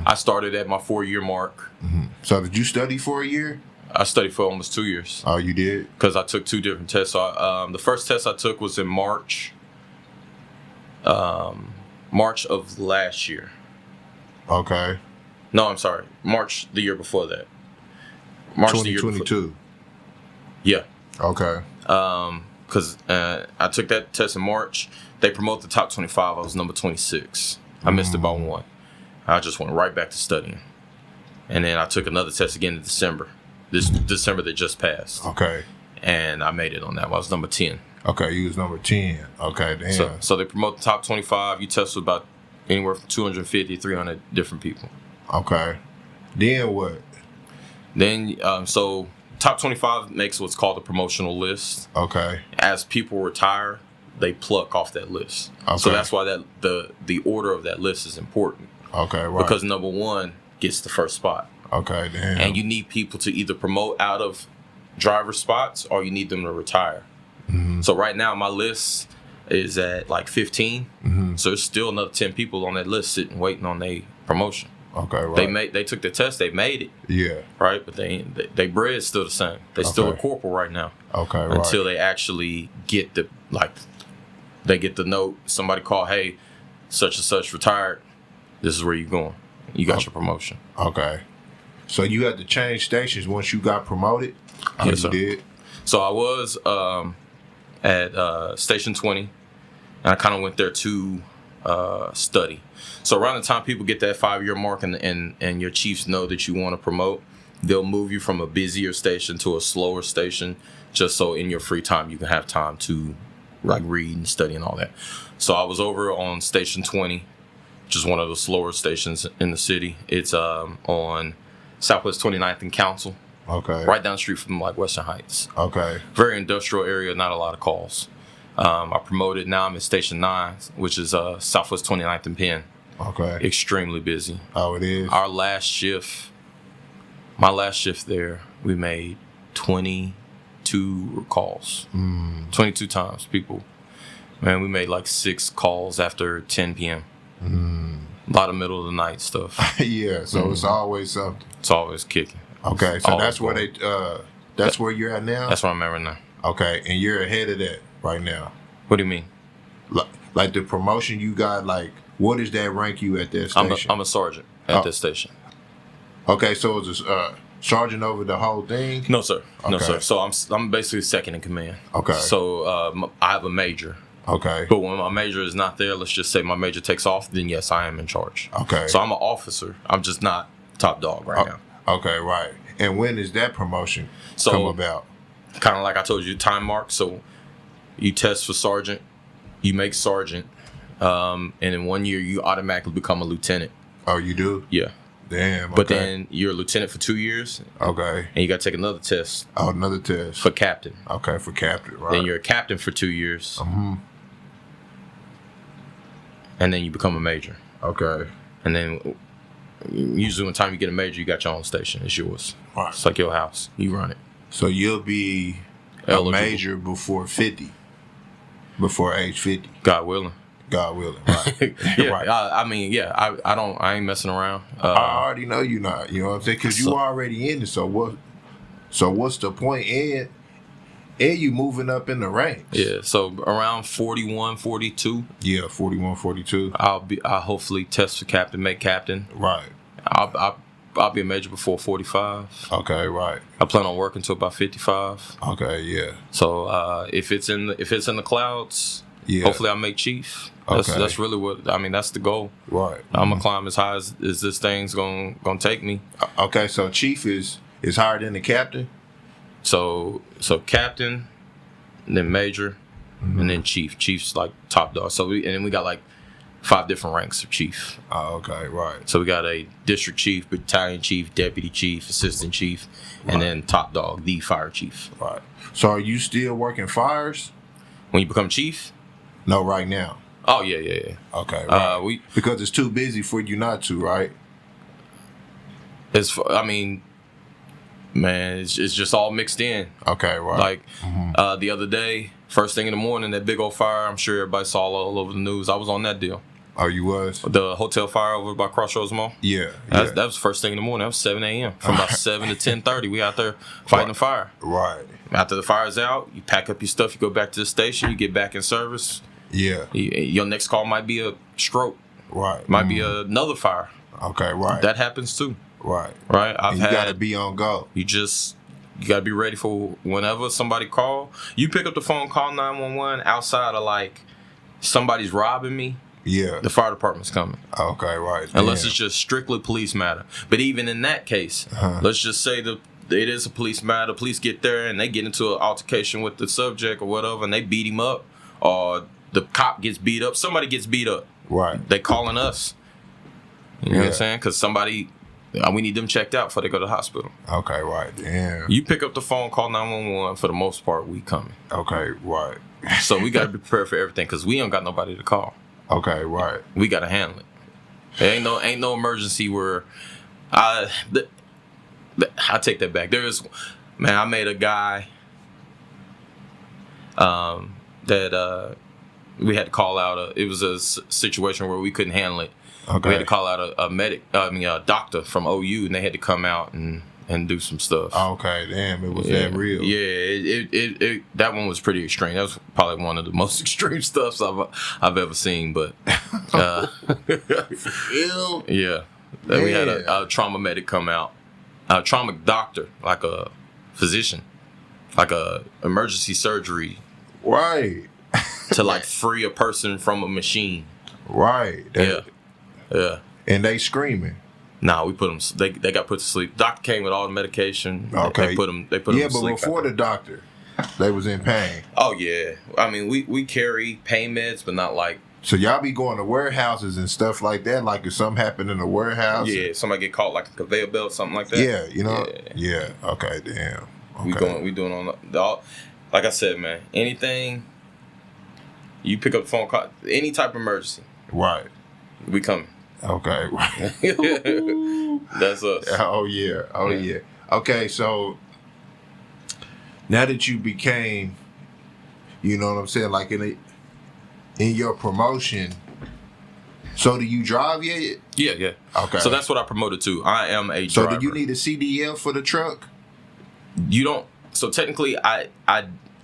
Speaker 2: I started at my 4-year mark.
Speaker 1: So did you study for a year?
Speaker 2: I studied for almost 2 years.
Speaker 1: Oh, you did?
Speaker 2: Because I took 2 different tests. So the first test I took was in March. March of last year.
Speaker 1: Okay.
Speaker 2: No, I'm sorry. March the year before that. March
Speaker 1: 2022.
Speaker 2: Yeah.
Speaker 1: Okay.
Speaker 2: Because I took that test in March. They promoted the top 25. I was number 26. I missed it by one. I just went right back to studying. And then I took another test again in December. This December that just passed.
Speaker 1: Okay.
Speaker 2: And I made it on that. I was number 10.
Speaker 1: Okay, you was number 10. Okay, damn.
Speaker 2: So they promote the top 25. You test with about anywhere from 250, 300 different people.
Speaker 1: Okay. Then what?
Speaker 2: Then, so top 25 makes what's called a promotional list.
Speaker 1: Okay.
Speaker 2: As people retire, they pluck off that list.
Speaker 1: Okay.
Speaker 2: So that's why that the order of that list is important.
Speaker 1: Okay, right.
Speaker 2: Because number one gets the first spot.
Speaker 1: Okay, damn.
Speaker 2: And you need people to either promote out of driver spots or you need them to retire.
Speaker 1: Mm-hmm.
Speaker 2: So right now my list is at like 15.
Speaker 1: Mm-hmm.
Speaker 2: So there's still another 10 people on that list sitting waiting on their promotion.
Speaker 1: Okay, right.
Speaker 2: They took the test, they made it.
Speaker 1: Yeah.
Speaker 2: Right, but they bread's still the same. They still a corporal right now.
Speaker 1: Okay, right.
Speaker 2: Until they actually get they get the note. Somebody call, hey, such and such retired. This is where you're going. You got your promotion.
Speaker 1: Okay. So you had to change stations once you got promoted?
Speaker 2: Yes, sir.
Speaker 1: You did?
Speaker 2: So I was at Station 20, and I kind of went there to study. So around the time people get that 5-year mark and your chiefs know that you want to promote, they'll move you from a busier station to a slower station, just so in your free time you can have time to like read and study and all that. So I was over on Station 20, which is one of the slower stations in the city. It's on Southwest 29th and Council.
Speaker 1: Okay.
Speaker 2: Right down the street from like Western Heights.
Speaker 1: Okay.
Speaker 2: Very industrial area, not a lot of calls. I promoted, now I'm at Station 9, which is Southwest 29th and Penn.
Speaker 1: Okay.
Speaker 2: Extremely busy.
Speaker 1: Oh, it is?
Speaker 2: My last shift there, we made 22 calls. 22 times. People, man, we made like 6 calls after 10 p.m. A lot of middle of the night stuff.
Speaker 1: Yeah, so it's always something.
Speaker 2: It's always kicking.
Speaker 1: Okay, so that's where that's where you're at now?
Speaker 2: That's where I'm at right now.
Speaker 1: Okay, and you're ahead of that right now.
Speaker 2: What do you mean?
Speaker 1: Like the promotion you got, like, what does that rank you at that station?
Speaker 2: I'm a sergeant at this station.
Speaker 1: Okay, so it's a sergeant over the whole thing?
Speaker 2: No, sir.
Speaker 1: Okay.
Speaker 2: No, sir. So I'm basically second in command.
Speaker 1: Okay.
Speaker 2: So I have a major.
Speaker 1: Okay.
Speaker 2: But when my major is not there, let's just say my major takes off, then yes, I am in charge.
Speaker 1: Okay.
Speaker 2: So I'm an officer. I'm just not top dog right now.
Speaker 1: Okay, right. And when does that promotion come about?
Speaker 2: Kind of like I told you, time mark. So you test for sergeant, you make sergeant, and in 1 year you automatically become a lieutenant.
Speaker 1: Oh, you do?
Speaker 2: Yeah.
Speaker 1: Damn.
Speaker 2: But then you're a lieutenant for 2 years.
Speaker 1: Okay.
Speaker 2: And you got to take another test.
Speaker 1: Oh, another test.
Speaker 2: For captain.
Speaker 1: Okay, for captain, right.
Speaker 2: Then you're a captain for 2 years.
Speaker 1: Mm-hmm.
Speaker 2: And then you become a major.
Speaker 1: Okay.
Speaker 2: And then usually when time you get a major, you got your own station. It's yours.
Speaker 1: Right.
Speaker 2: It's like your house. You run it.
Speaker 1: So you'll be eligible. A major before 50. Before age 50.
Speaker 2: God willing.
Speaker 1: God willing, right.
Speaker 2: Yeah,
Speaker 1: right.
Speaker 2: I ain't messing around.
Speaker 1: I already know you're not, you know what I'm saying? Because you already in it, so what's the point? And you moving up in the ranks.
Speaker 2: Yeah, so around 41, 42.
Speaker 1: Yeah, 41, 42.
Speaker 2: I'll hopefully test for captain, make captain.
Speaker 1: Right.
Speaker 2: I'll be a major before 45.
Speaker 1: Okay, right.
Speaker 2: I plan on working till about 55.
Speaker 1: Okay, yeah.
Speaker 2: So if it's in the clouds,
Speaker 1: yeah.
Speaker 2: Hopefully I make chief. That's really what that's the goal.
Speaker 1: Right.
Speaker 2: I'm gonna climb as high as this thing's gonna take me.
Speaker 1: Okay, so chief is higher than the captain.
Speaker 2: So captain, then major, and then chief. Chief's like top dog. So we got like 5 different ranks of chief.
Speaker 1: Oh, okay, right.
Speaker 2: So we got a district chief, battalion chief, deputy chief, assistant chief, and then top dog, the fire chief.
Speaker 1: Right. So are you still working fires?
Speaker 2: When you become chief?
Speaker 1: No, right now.
Speaker 2: Oh yeah.
Speaker 1: Okay, right. Because it's too busy for you not to, right?
Speaker 2: Man, it's just all mixed in.
Speaker 1: Okay, right.
Speaker 2: Like the other day, first thing in the morning, that big old fire, I'm sure everybody saw all over the news. I was on that deal.
Speaker 1: Oh, you was?
Speaker 2: The hotel fire over by Crossroads Mall?
Speaker 1: Yeah.
Speaker 2: That was first thing in the morning. That was 7 a.m. From about 7 to 10:30, we out there fighting the fire.
Speaker 1: Right.
Speaker 2: After the fire's out, you pack up your stuff, you go back to the station, you get back in service,
Speaker 1: Yeah.
Speaker 2: Your next call might be a stroke.
Speaker 1: Right.
Speaker 2: Might be another fire.
Speaker 1: Okay, right.
Speaker 2: That happens too.
Speaker 1: Right.
Speaker 2: Right.
Speaker 1: You got to be on go.
Speaker 2: You got to be ready for whenever somebody call. You pick up the phone, call 911 outside of like somebody's robbing me.
Speaker 1: Yeah.
Speaker 2: The fire department's coming.
Speaker 1: Okay, right.
Speaker 2: Unless it's just strictly police matter. But even in that case, let's just say it is a police matter. Police get there and they get into an altercation with the subject or whatever, and they beat him up, or the cop gets beat up. Somebody gets beat up.
Speaker 1: Right.
Speaker 2: They calling us. You know what I'm saying? Because we need them checked out before they go to the hospital.
Speaker 1: Okay, right. Damn.
Speaker 2: You pick up the phone, call 911. For the most part, we coming.
Speaker 1: Okay, right.
Speaker 2: So we got to be prepared for everything because we don't got nobody to call.
Speaker 1: Okay, right.
Speaker 2: We got to handle it. There ain't no emergency where I take that back. I made a guy that we had to call out. It was a situation where we couldn't handle it.
Speaker 1: Okay.
Speaker 2: We had to call out a doctor from OU, and they had to come out and do some stuff.
Speaker 1: Okay, damn, it was that real.
Speaker 2: Yeah, it that one was pretty extreme. That was probably one of the most extreme stuffs I've ever seen. But
Speaker 1: Ew.
Speaker 2: yeah, then we had a trauma medic come out, a trauma doctor, like a physician, like a emergency surgery,
Speaker 1: Right.
Speaker 2: to like free a person from a machine.
Speaker 1: Right.
Speaker 2: Yeah.
Speaker 1: And they screaming.
Speaker 2: Nah, we put them. They got put to sleep. Doctor came with all the medication.
Speaker 1: Okay.
Speaker 2: They put them.
Speaker 1: Yeah,
Speaker 2: to
Speaker 1: but
Speaker 2: sleep
Speaker 1: before the doctor, they was in pain.
Speaker 2: Oh yeah. I mean, we carry pain meds, but not like.
Speaker 1: So y'all be going to warehouses and stuff like that. Like if something happened in a warehouse.
Speaker 2: Yeah, somebody get caught like a conveyor belt, something like that.
Speaker 1: Yeah, you know. Yeah. Okay. Damn. Okay.
Speaker 2: We doing all. Like I said, man. Anything. You pick up the phone, call any type of emergency.
Speaker 1: Right.
Speaker 2: We coming.
Speaker 1: Okay. Right.
Speaker 2: That's us.
Speaker 1: Oh yeah. Oh yeah. Okay, so now that you became, you know what I'm saying, like in your promotion, so do you drive yet?
Speaker 2: Yeah.
Speaker 1: Okay.
Speaker 2: So that's what I promoted to. I am a
Speaker 1: so
Speaker 2: driver.
Speaker 1: do you need a CDL for the truck?
Speaker 2: You don't. So technically,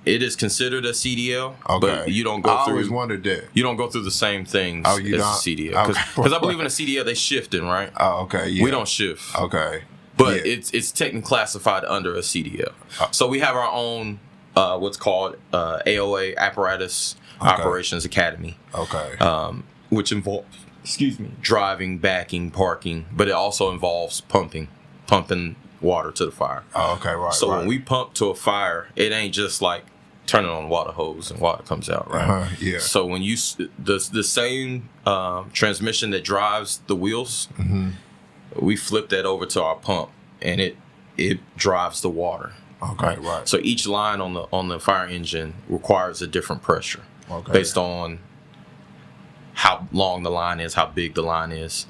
Speaker 2: it is considered a CDL, but you don't go through.
Speaker 1: I always wondered that.
Speaker 2: You don't go through the same things as a CDL. Because I believe in a CDL, they shifting, right?
Speaker 1: Oh, okay. Yeah.
Speaker 2: We don't shift.
Speaker 1: Okay.
Speaker 2: But it's technically classified under a CDL. So we have our own what's called AOA, Apparatus Operations Academy.
Speaker 1: Okay.
Speaker 2: Which involves, driving, backing, parking, but it also involves pumping water to the fire.
Speaker 1: Oh, okay, right.
Speaker 2: So when we pump to a fire, it ain't just like turning on a water hose and water comes out, right?
Speaker 1: Yeah.
Speaker 2: So when you the same transmission that drives the wheels, we flip that over to our pump, and it drives the water.
Speaker 1: Okay, right.
Speaker 2: So each line on the fire engine requires a different pressure, based on how long the line is, how big the line is.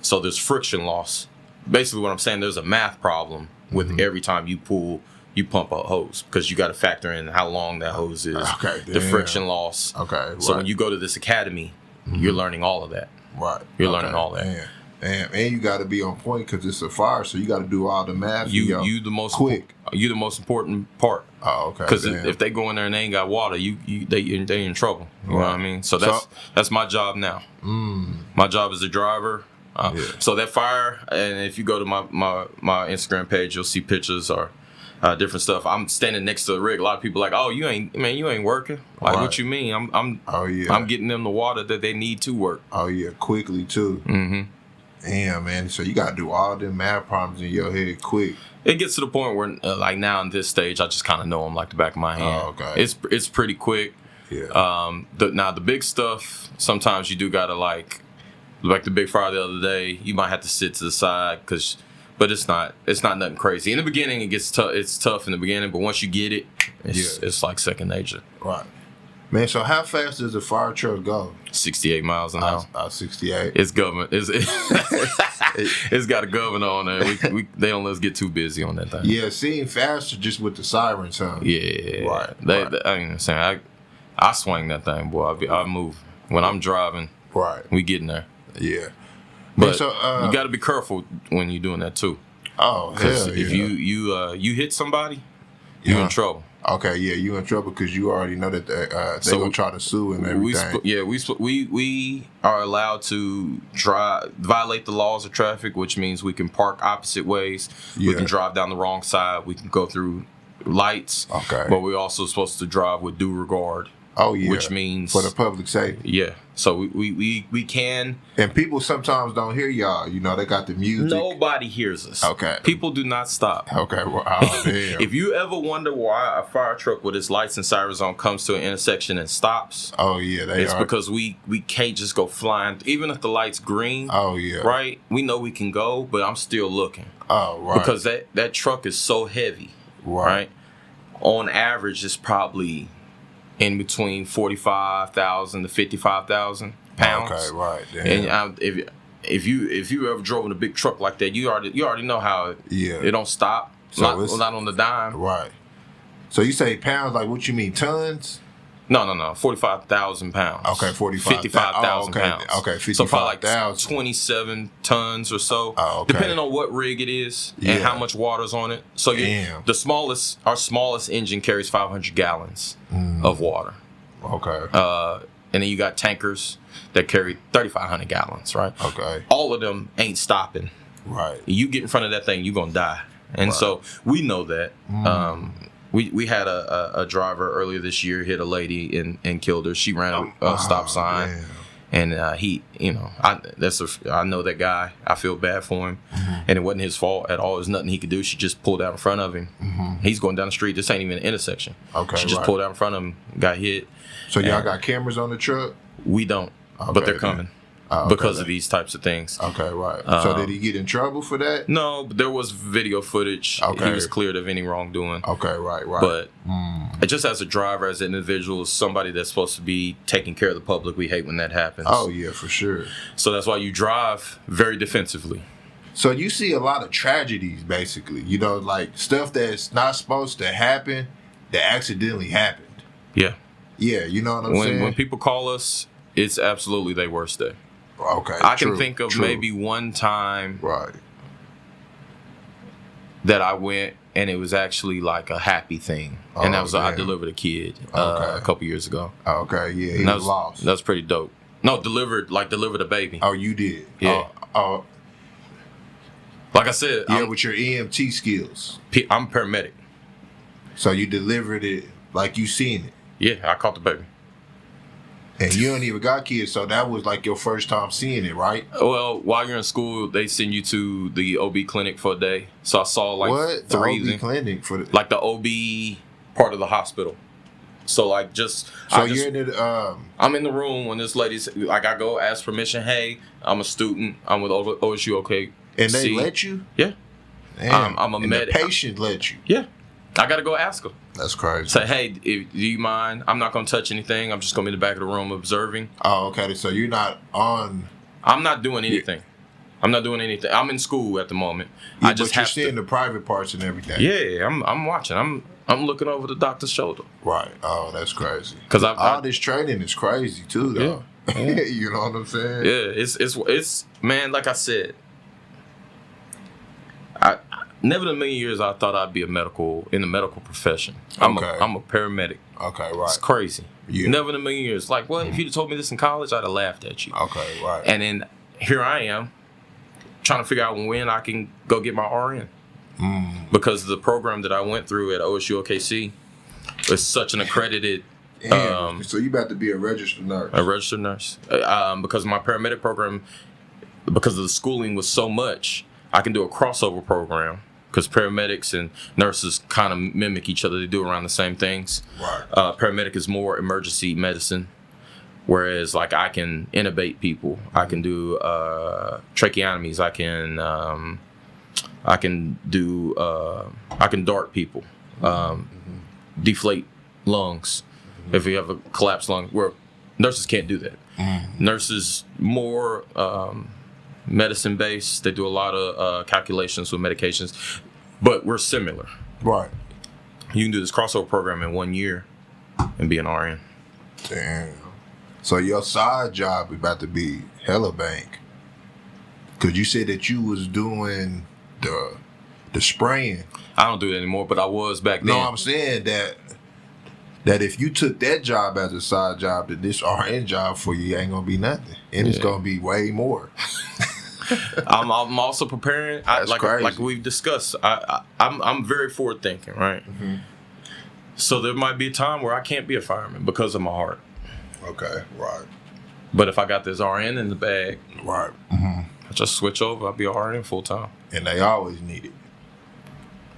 Speaker 2: So there's friction loss. Basically, what I'm saying, there's a math problem with every time you pump a hose, because you got to factor in how long that hose is, the friction loss.
Speaker 1: Okay.
Speaker 2: So when you go to this academy, you're learning all of that.
Speaker 1: Right.
Speaker 2: You're learning all that.
Speaker 1: Damn. And you got to be on point because it's a fire, so you got to do all the math.
Speaker 2: You the most quick. You the most important part.
Speaker 1: Oh, okay.
Speaker 2: Because if they go in there and they ain't got water, they in trouble. You know what I mean? So that's my job now. My job as a driver. So that fire, and if you go to my Instagram page, you'll see pictures or different stuff. I'm standing next to the rig. A lot of people are like, oh, you ain't working. Like, what you mean? I'm getting them the water that they need to work.
Speaker 1: Oh yeah, quickly too. Damn, man. So you got to do all them math problems in your head quick.
Speaker 2: It gets to the point where, like now in this stage, I just kind of know them like the back of my hand.
Speaker 1: Oh, okay.
Speaker 2: It's pretty quick.
Speaker 1: Yeah.
Speaker 2: Now the big stuff, sometimes you do gotta like the big fire the other day. You might have to sit to the side but it's not nothing crazy. In the beginning, it gets tough. It's tough in the beginning, but once you get it, it's like second nature.
Speaker 1: Right. Man, so how fast does a fire truck go?
Speaker 2: 68 miles an hour.
Speaker 1: 68.
Speaker 2: It's government. It's got a governor on there. They don't let us get too busy on that thing.
Speaker 1: Yeah, seeing faster just with the sirens, huh?
Speaker 2: Yeah.
Speaker 1: Right.
Speaker 2: I mean, I swing that thing, boy. I move. When I'm driving, we getting there.
Speaker 1: Yeah.
Speaker 2: But so, you got to be careful when you're doing that too.
Speaker 1: Oh, hell yeah.
Speaker 2: If you hit somebody, you're in trouble.
Speaker 1: Okay, yeah, you in trouble because you already know that they gonna try to sue and everything.
Speaker 2: We are allowed to violate the laws of traffic, which means we can park opposite ways. Yeah. We can drive down the wrong side. We can go through lights. Okay. But we're also supposed to drive with due regard.
Speaker 1: Oh yeah,
Speaker 2: which means
Speaker 1: for the public safety.
Speaker 2: Yeah, so we can.
Speaker 1: And people sometimes don't hear y'all. You know, they got the music.
Speaker 2: Nobody hears us. Okay, people do not stop.
Speaker 1: Okay, well, oh, damn.
Speaker 2: If you ever wonder why a fire truck with its lights and sirens on comes to an intersection and stops,
Speaker 1: oh yeah,
Speaker 2: it's because we can't just go flying. Even if the light's green,
Speaker 1: oh yeah,
Speaker 2: right? We know we can go, but I'm still looking.
Speaker 1: Oh right,
Speaker 2: because that truck is so heavy, right? On average, it's probably in between 45,000 to 55,000 pounds.
Speaker 1: Okay, right. Damn.
Speaker 2: And if you ever drove in a big truck like that, you already know how it don't stop. So not on the dime.
Speaker 1: Right. So you say pounds, like what you mean, tons?
Speaker 2: No. 45,000 pounds.
Speaker 1: Okay,
Speaker 2: 55,000 pounds.
Speaker 1: Okay, 55,000.
Speaker 2: So probably like 27 tons or so. Oh, okay. Depending on what rig it is and how much water's on it. So our smallest engine carries 500 gallons of water.
Speaker 1: Okay.
Speaker 2: And then you got tankers that carry 3,500 gallons, right?
Speaker 1: Okay.
Speaker 2: All of them ain't stopping.
Speaker 1: Right.
Speaker 2: You get in front of that thing, you're gonna die. And so we know that. We had a driver earlier this year hit a lady and killed her. She ran a stop sign, and he, I know that guy. I feel bad for him, and it wasn't his fault at all. There's nothing he could do. She just pulled out in front of him. He's going down the street. This ain't even an intersection.
Speaker 1: Okay,
Speaker 2: she just pulled out in front of him, got hit.
Speaker 1: So y'all got cameras on the truck?
Speaker 2: We don't, but they're coming. Because of these types of things.
Speaker 1: Okay, right. So did he get in trouble for that?
Speaker 2: No, but there was video footage. Okay. He was cleared of any wrongdoing.
Speaker 1: Okay, right.
Speaker 2: But just as a driver, as an individual, somebody that's supposed to be taking care of the public, we hate when that happens.
Speaker 1: Oh, yeah, for sure.
Speaker 2: So that's why you drive very defensively.
Speaker 1: So you see a lot of tragedies, basically. You know, like stuff that's not supposed to happen that accidentally happened.
Speaker 2: Yeah.
Speaker 1: Yeah, you know what I'm saying?
Speaker 2: When people call us, it's absolutely their worst day.
Speaker 1: Okay.
Speaker 2: I can think of maybe one time that I went and it was actually like a happy thing. And that was I delivered a kid a couple years ago.
Speaker 1: Okay, yeah. He was lost.
Speaker 2: That was pretty dope. No, delivered a baby.
Speaker 1: Oh, you did?
Speaker 2: Yeah. Like I said.
Speaker 1: Yeah, with your EMT skills.
Speaker 2: I'm a paramedic.
Speaker 1: So you delivered it like you seen it?
Speaker 2: Yeah, I caught the baby.
Speaker 1: And you don't even got kids, so that was like your first time seeing it, right?
Speaker 2: Well, while you're in school, they send you to the OB clinic for a day. So I saw like three.
Speaker 1: The OB clinic for
Speaker 2: like the OB part of the hospital. So like
Speaker 1: you're in the
Speaker 2: I'm in the room when this lady's like I go ask permission. Hey, I'm a student. I'm with OSU. Okay.
Speaker 1: And they let you?
Speaker 2: Yeah.
Speaker 1: Damn.
Speaker 2: I'm a medic.
Speaker 1: The patient let you?
Speaker 2: Yeah. I got to go ask her.
Speaker 1: That's crazy.
Speaker 2: Say, hey, do you mind? I'm not going to touch anything. I'm just going to be in the back of the room observing.
Speaker 1: Oh, okay. So you're not on...
Speaker 2: I'm not doing anything. I'm not doing anything. I'm in school at the moment.
Speaker 1: Yeah, but you're seeing the private parts and everything.
Speaker 2: Yeah, I'm watching. I'm looking over the doctor's shoulder.
Speaker 1: Right. Oh, that's crazy.
Speaker 2: Because
Speaker 1: all this training is crazy too, though. Yeah. You know what I'm saying?
Speaker 2: Yeah, it's man, like I said, never in a million years I thought I'd be in the medical profession. I'm a paramedic.
Speaker 1: Okay, right.
Speaker 2: It's crazy. Yeah. Never in a million years. Like, well, if you'd have told me this in college, I'd have laughed at you.
Speaker 1: Okay, right.
Speaker 2: And then here I am, trying to figure out when I can go get my RN. Because the program that I went through at OSU OKC was such an accredited.
Speaker 1: So you about to be a registered nurse?
Speaker 2: A registered nurse. Because my paramedic program, because of the schooling was so much, I can do a crossover program. Because paramedics and nurses kind of mimic each other. They do around the same things.
Speaker 1: Right.
Speaker 2: Paramedic is more emergency medicine. Whereas, like, I can intubate people. I can do tracheotomies. I can dart people. Deflate lungs. If you have a collapsed lung. Where nurses can't do that. Nurses more medicine based. They do a lot of calculations with medications. But we're similar.
Speaker 1: Right.
Speaker 2: You can do this crossover program in 1 year and be an RN.
Speaker 1: Damn. So your side job is about to be hella bank. Because you said that you was doing the spraying.
Speaker 2: I don't do it anymore, but I was back then.
Speaker 1: No, I'm saying that that if you took that job as a side job, that this RN job for you ain't gonna be nothing, and it's gonna be way more.
Speaker 2: I'm also preparing.
Speaker 1: Crazy.
Speaker 2: Like we've discussed. I'm very forward thinking, right? Mm-hmm. So there might be a time where I can't be a fireman because of my heart.
Speaker 1: Okay, right.
Speaker 2: But if I got this RN in the bag,
Speaker 1: right, I
Speaker 2: just switch over. I'll be RN full time.
Speaker 1: And they always need it.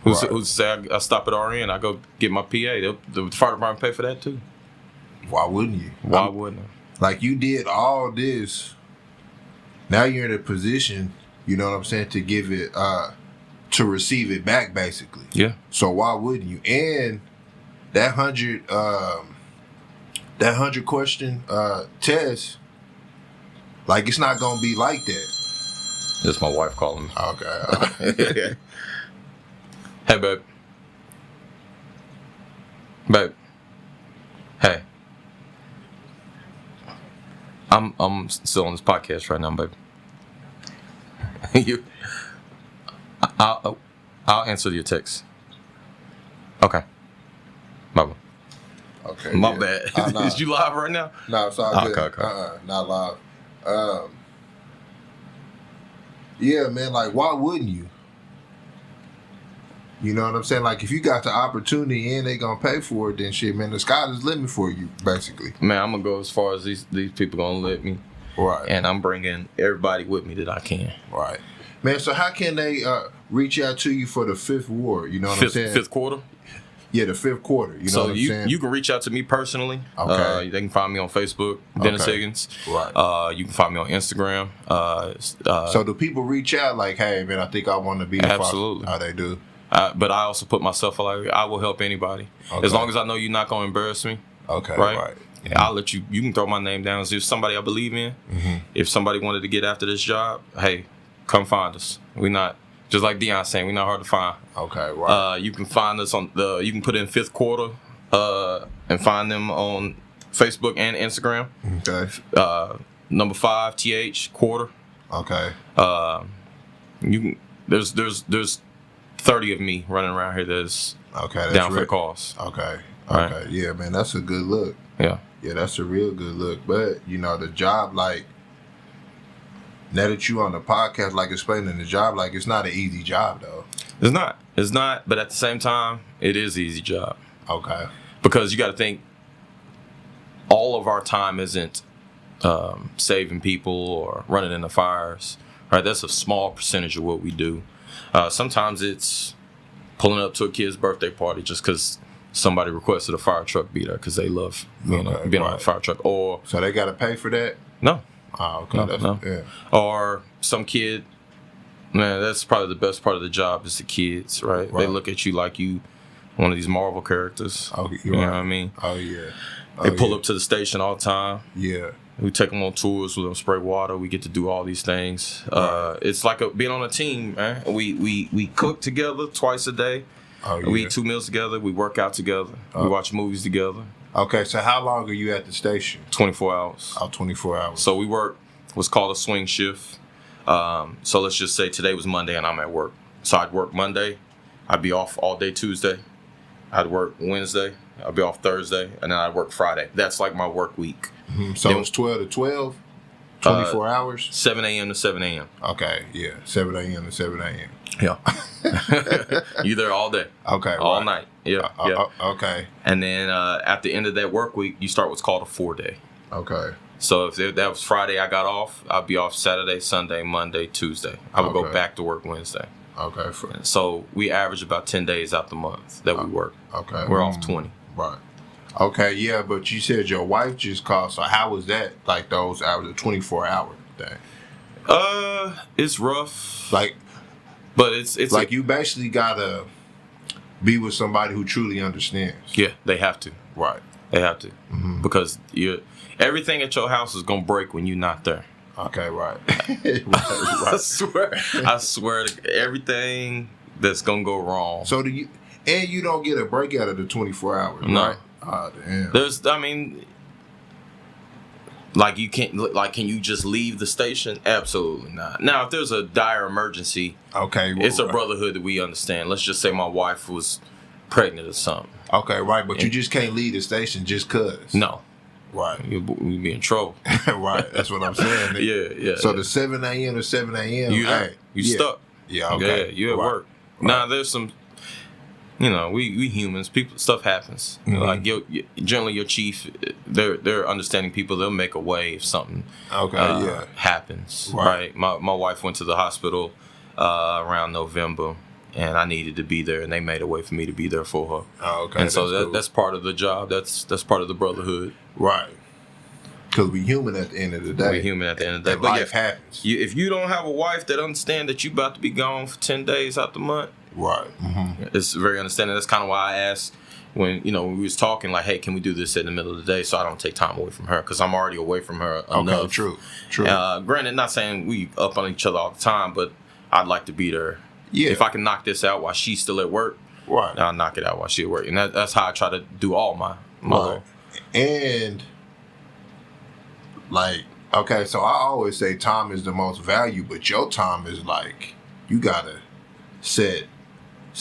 Speaker 2: Who's say I stop at RN? I go get my PA. The fire department pay for that too.
Speaker 1: Why wouldn't you?
Speaker 2: Why wouldn't I?
Speaker 1: Like you did all this. Now you're in a position, you know what I'm saying, to give it, to receive it back, basically.
Speaker 2: Yeah.
Speaker 1: So why wouldn't you? And that 100 question test, like it's not gonna be like that.
Speaker 2: That's my wife calling me.
Speaker 1: Okay.
Speaker 2: Hey, babe. Babe. Hey. I'm still on this podcast right now, babe. I'll answer your text. Okay. Bye.
Speaker 1: Okay.
Speaker 2: My bad.
Speaker 1: Nah.
Speaker 2: Is you live right now?
Speaker 1: No, it's all good.
Speaker 2: Okay.
Speaker 1: Not live. Yeah, man. Like, why wouldn't you? You know what I'm saying? Like, if you got the opportunity and they gonna pay for it, then shit, man, the sky's the limit for you, basically.
Speaker 2: Man, I'm gonna go as far as these people gonna let me.
Speaker 1: Right.
Speaker 2: And I'm bringing everybody with me that I can.
Speaker 1: Right. Man, so how can they reach out to you for the fifth ward? You know what I'm saying?
Speaker 2: Fifth quarter?
Speaker 1: Yeah, the fifth quarter. You know what I'm saying?
Speaker 2: You can reach out to me personally.
Speaker 1: Okay.
Speaker 2: They can find me on Facebook, Dennis Higgins.
Speaker 1: Right.
Speaker 2: You can find me on Instagram.
Speaker 1: So do people reach out like, hey, man, I think I want to be the
Speaker 2: absolutely.
Speaker 1: How they do?
Speaker 2: But I also put myself like, I will help anybody.
Speaker 1: Okay.
Speaker 2: As long as I know you're not going to embarrass me.
Speaker 1: Okay,
Speaker 2: right. I'll let you can throw my name down. If somebody I believe in, if somebody wanted to get after this job, hey, come find us. We not, just like Deion saying, we're not hard to find.
Speaker 1: Okay, right.
Speaker 2: You can find us you can put in fifth quarter and find them on Facebook and Instagram.
Speaker 1: Okay.
Speaker 2: Number 5 TH quarter.
Speaker 1: Okay.
Speaker 2: You can, there's 30 of me running around here that's down for the cause.
Speaker 1: Okay.
Speaker 2: Right.
Speaker 1: Okay. Yeah, man, that's a good look.
Speaker 2: Yeah.
Speaker 1: Yeah, that's a real good look. But, you know, the job, like, now that you on the podcast, like, explaining the job, like, it's not an easy job, though.
Speaker 2: It's not. But at the same time, it is an easy job.
Speaker 1: Okay.
Speaker 2: Because you got to think, all of our time isn't saving people or running in the fires. Right? That's a small percentage of what we do. Sometimes it's pulling up to a kid's birthday party just because somebody requested a fire truck be there because they love being on a fire truck. Or
Speaker 1: so they got to pay for that?
Speaker 2: No.
Speaker 1: Oh, okay.
Speaker 2: No.
Speaker 1: Yeah.
Speaker 2: Or some kid, man, that's probably the best part of the job is the kids, right? They look at you like you one of these Marvel characters.
Speaker 1: Oh,
Speaker 2: you know what I mean?
Speaker 1: Oh, yeah.
Speaker 2: They pull up to the station all the time.
Speaker 1: Yeah.
Speaker 2: We take them on tours with them, spray water. We get to do all these things. It's like being on a team, man. We cook together twice a day.
Speaker 1: Oh, yeah.
Speaker 2: We eat 2 meals together. We work out together. We watch movies together.
Speaker 1: Okay, so how long are you at the station?
Speaker 2: 24 hours.
Speaker 1: Oh, 24 hours.
Speaker 2: So we work what's called a swing shift. So let's just say today was Monday and I'm at work. So I'd work Monday. I'd be off all day Tuesday. I'd work Wednesday. I'd be off Thursday. And then I'd work Friday. That's like my work week.
Speaker 1: Mm-hmm. So then, it's 12 to 12? 24 hours?
Speaker 2: 7 a.m. to 7 a.m.
Speaker 1: Okay, yeah. 7 a.m. to 7 a.m.
Speaker 2: Yeah. You there all day.
Speaker 1: Okay.
Speaker 2: All night. Yeah.
Speaker 1: Okay.
Speaker 2: And then at the end of that work week, you start what's called a 4-day.
Speaker 1: Okay.
Speaker 2: So if that was Friday, I got off. I'd be off Saturday, Sunday, Monday, Tuesday. I would go back to work Wednesday.
Speaker 1: Okay.
Speaker 2: So we average about 10 days out the month that we work.
Speaker 1: Okay.
Speaker 2: We're off 20.
Speaker 1: Right. Okay, yeah, but you said your wife just called, so how was that, like those hours, the 24-hour thing?
Speaker 2: It's rough.
Speaker 1: Like,
Speaker 2: but it's
Speaker 1: like you basically gotta be with somebody who truly understands.
Speaker 2: Yeah, they have to.
Speaker 1: Right.
Speaker 2: They have to. Mm-hmm. Because everything at your house is gonna break when you're not there.
Speaker 1: Okay, right. right.
Speaker 2: I swear everything that's gonna go wrong.
Speaker 1: So you don't get a break out of the 24 hours,
Speaker 2: no.
Speaker 1: Right? Oh, damn.
Speaker 2: Can you just leave the station? Absolutely not. Now, if there's a dire emergency,
Speaker 1: okay,
Speaker 2: it's a brotherhood that we understand. Let's just say my wife was pregnant or something.
Speaker 1: Okay, right, but you just can't leave the station just cause.
Speaker 2: No.
Speaker 1: Right.
Speaker 2: You be in trouble.
Speaker 1: Right, that's what I'm saying.
Speaker 2: Yeah.
Speaker 1: So the 7 a.m. to 7 a.m.,
Speaker 2: you stuck.
Speaker 1: Yeah, okay.
Speaker 2: Yeah, you at work.
Speaker 1: Right.
Speaker 2: Now, there's some, we humans, stuff happens.
Speaker 1: Mm-hmm.
Speaker 2: Like, generally your chief, they're understanding people. They'll make a way if something happens. Right. My wife went to the hospital around November, and I needed to be there, and they made a way for me to be there for her.
Speaker 1: Oh, okay.
Speaker 2: And so that's part of the job. That's part of the brotherhood.
Speaker 1: Right. Because we human at the end of the day.
Speaker 2: We human at the end of the day.
Speaker 1: But life happens.
Speaker 2: If you don't have a wife that understands that you about to be gone for 10 days out the month,
Speaker 1: right. Mm-hmm.
Speaker 2: It's very understanding. That's kind of why I asked when we was talking, like, hey, can we do this in the middle of the day so I don't take time away from her, because I'm already away from her enough.
Speaker 1: Okay, true.
Speaker 2: Granted, not saying we up on each other all the time, but I'd like to be there. Yeah. If I can knock this out while she's still at work,
Speaker 1: right,
Speaker 2: I'll knock it out while she's at work. And that's how I try to do all my
Speaker 1: right. And, like, okay, so I always say time is the most valuable, but your time is like, you gotta set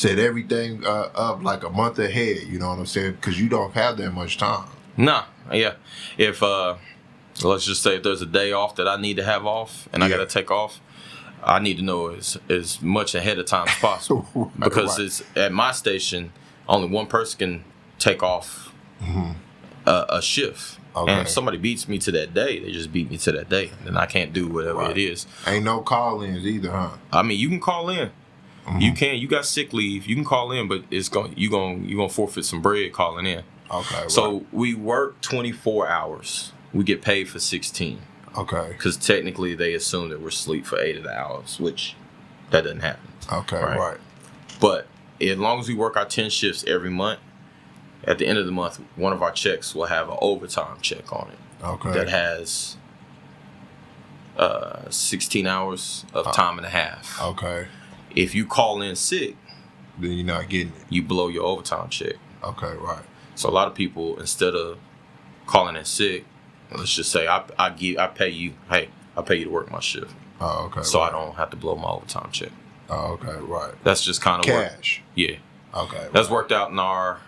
Speaker 1: everything up like a month ahead, you know what I'm saying? Because you don't have that much time.
Speaker 2: Nah, yeah. If, let's just say if there's a day off that I need to have off and I gotta take off, I need to know as much ahead of time as possible. Right, because it's at my station, only one person can take off a shift. Okay. And if somebody beats me to that day, they just beat me to that day. Then I can't do whatever it is.
Speaker 1: Ain't no call-ins either, huh?
Speaker 2: I mean, you can call in. Mm-hmm. You can. You got sick leave. You can call in, but you gonna forfeit some bread calling in.
Speaker 1: Okay.
Speaker 2: So we work 24 hours. We get paid for 16.
Speaker 1: Okay.
Speaker 2: Because technically they assume that we're asleep for 8 of the hours, which that doesn't happen.
Speaker 1: Okay. Right.
Speaker 2: But as long as we work our 10 shifts every month, at the end of the month, one of our checks will have an overtime check on it.
Speaker 1: Okay.
Speaker 2: That has 16 hours of time and a half.
Speaker 1: Okay.
Speaker 2: If you call in sick,
Speaker 1: then you're not getting it.
Speaker 2: You blow your overtime check.
Speaker 1: Okay, right.
Speaker 2: So a lot of people, instead of calling in sick, let's just say I pay you to work my shift.
Speaker 1: Oh, okay.
Speaker 2: So I don't have to blow my overtime check.
Speaker 1: Oh, okay, right.
Speaker 2: That's just kind of
Speaker 1: cash.
Speaker 2: Yeah.
Speaker 1: Okay.
Speaker 2: That's worked out in our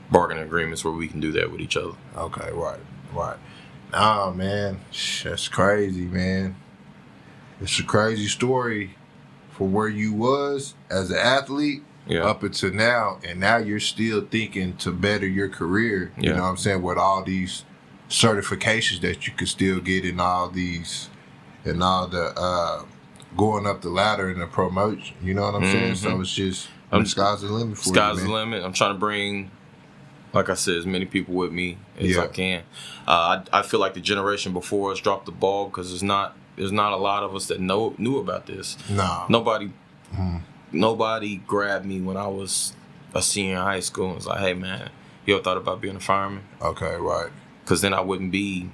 Speaker 2: bargaining agreements where we can do that with each other.
Speaker 1: Okay, right. Nah, man, that's crazy, man. It's a crazy story for where you was as an athlete up until now, and now you're still thinking to better your career. You know what I'm saying? With all these certifications that you could still get in all these, and all the going up the ladder and the promotion. You know what I'm saying? So it's just sky's the limit for you, man.
Speaker 2: Sky's the limit. I'm trying to bring, like I said, as many people with me as I can. I feel like the generation before us dropped the ball because there's not a lot of us that knew about this.
Speaker 1: No.
Speaker 2: Nobody grabbed me when I was a senior in high school and was like, hey, man, you ever thought about being a fireman?
Speaker 1: Okay, right.
Speaker 2: Because then I wouldn't be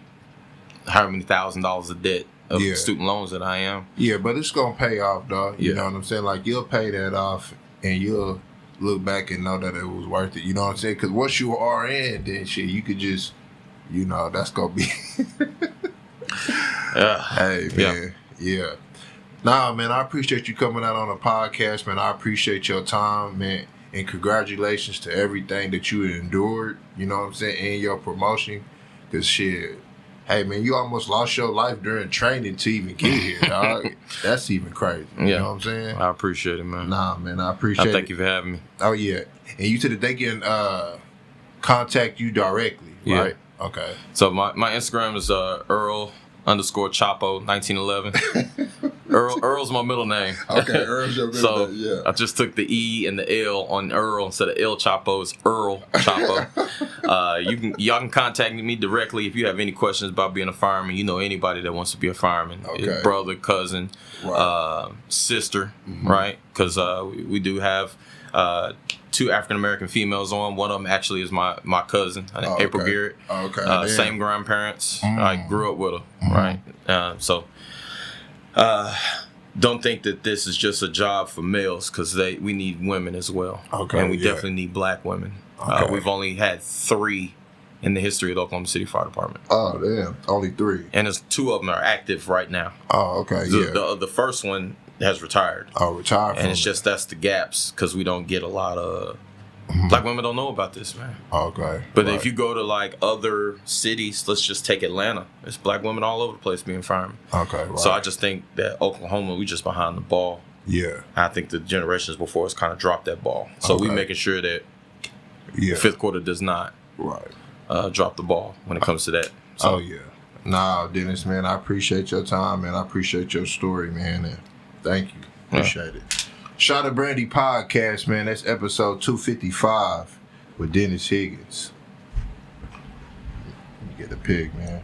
Speaker 2: however many $1,000s of debt of student loans that I am.
Speaker 1: Yeah, but it's going to pay off, dog. You know what I'm saying? Like, you'll pay that off and you'll look back and know that it was worth it. You know what I'm saying? Because once you are in, then shit, you could just, that's going to be... Hey, man. Yeah. Nah, man, I appreciate you coming out on the podcast, man. I appreciate your time, man. And congratulations to everything that you endured, you know what I'm saying, and your promotion. Because shit, hey, man, you almost lost your life during training to even get here, dog. That's even crazy. You know what I'm saying?
Speaker 2: I appreciate it, man.
Speaker 1: Nah, man, I appreciate it.
Speaker 2: Thank you for having me.
Speaker 1: Oh, yeah. And you said that they can contact you directly, right? Okay.
Speaker 2: So my Instagram is Earl_Chapo 1911. Earl's my middle name.
Speaker 1: Okay, Earl's your middle name, yeah.
Speaker 2: I just took the E and the L on Earl instead of El Chapo. It's Earl Chapo. Y'all can contact me directly if you have any questions about being a fireman. You know anybody that wants to be a fireman.
Speaker 1: Okay.
Speaker 2: Brother, cousin, sister, right? Because we do have 2 African-American females on. One of them actually is my cousin, April Garrett.
Speaker 1: Okay.
Speaker 2: Same grandparents. I grew up with her, right? So don't think that this is just a job for males, because we need women as well.
Speaker 1: Okay.
Speaker 2: And we definitely need black women. Okay. We've only had 3 in the history of the Oklahoma City Fire Department.
Speaker 1: Oh, damn. Only 3.
Speaker 2: And there's 2 of them are active right now.
Speaker 1: Oh, okay.
Speaker 2: The first one has retired.
Speaker 1: Oh, retired.
Speaker 2: And it's just that's the gaps, because we don't get a lot of Black women don't know about this, man.
Speaker 1: Okay.
Speaker 2: But if you go to like other cities, let's just take Atlanta. There's black women all over the place being firemen.
Speaker 1: Okay. Right.
Speaker 2: So I just think that Oklahoma, we just behind the ball.
Speaker 1: Yeah.
Speaker 2: I think the generations before us kind of dropped that ball. So we making sure that fifth quarter does not drop the ball when it comes to that. So,
Speaker 1: Nah, Dennis, man, I appreciate your time, man. I appreciate your story, man. And thank you. Appreciate it. Shot of Brandy podcast, man. That's episode 255 with Dennis Higgins. You get the pig, man.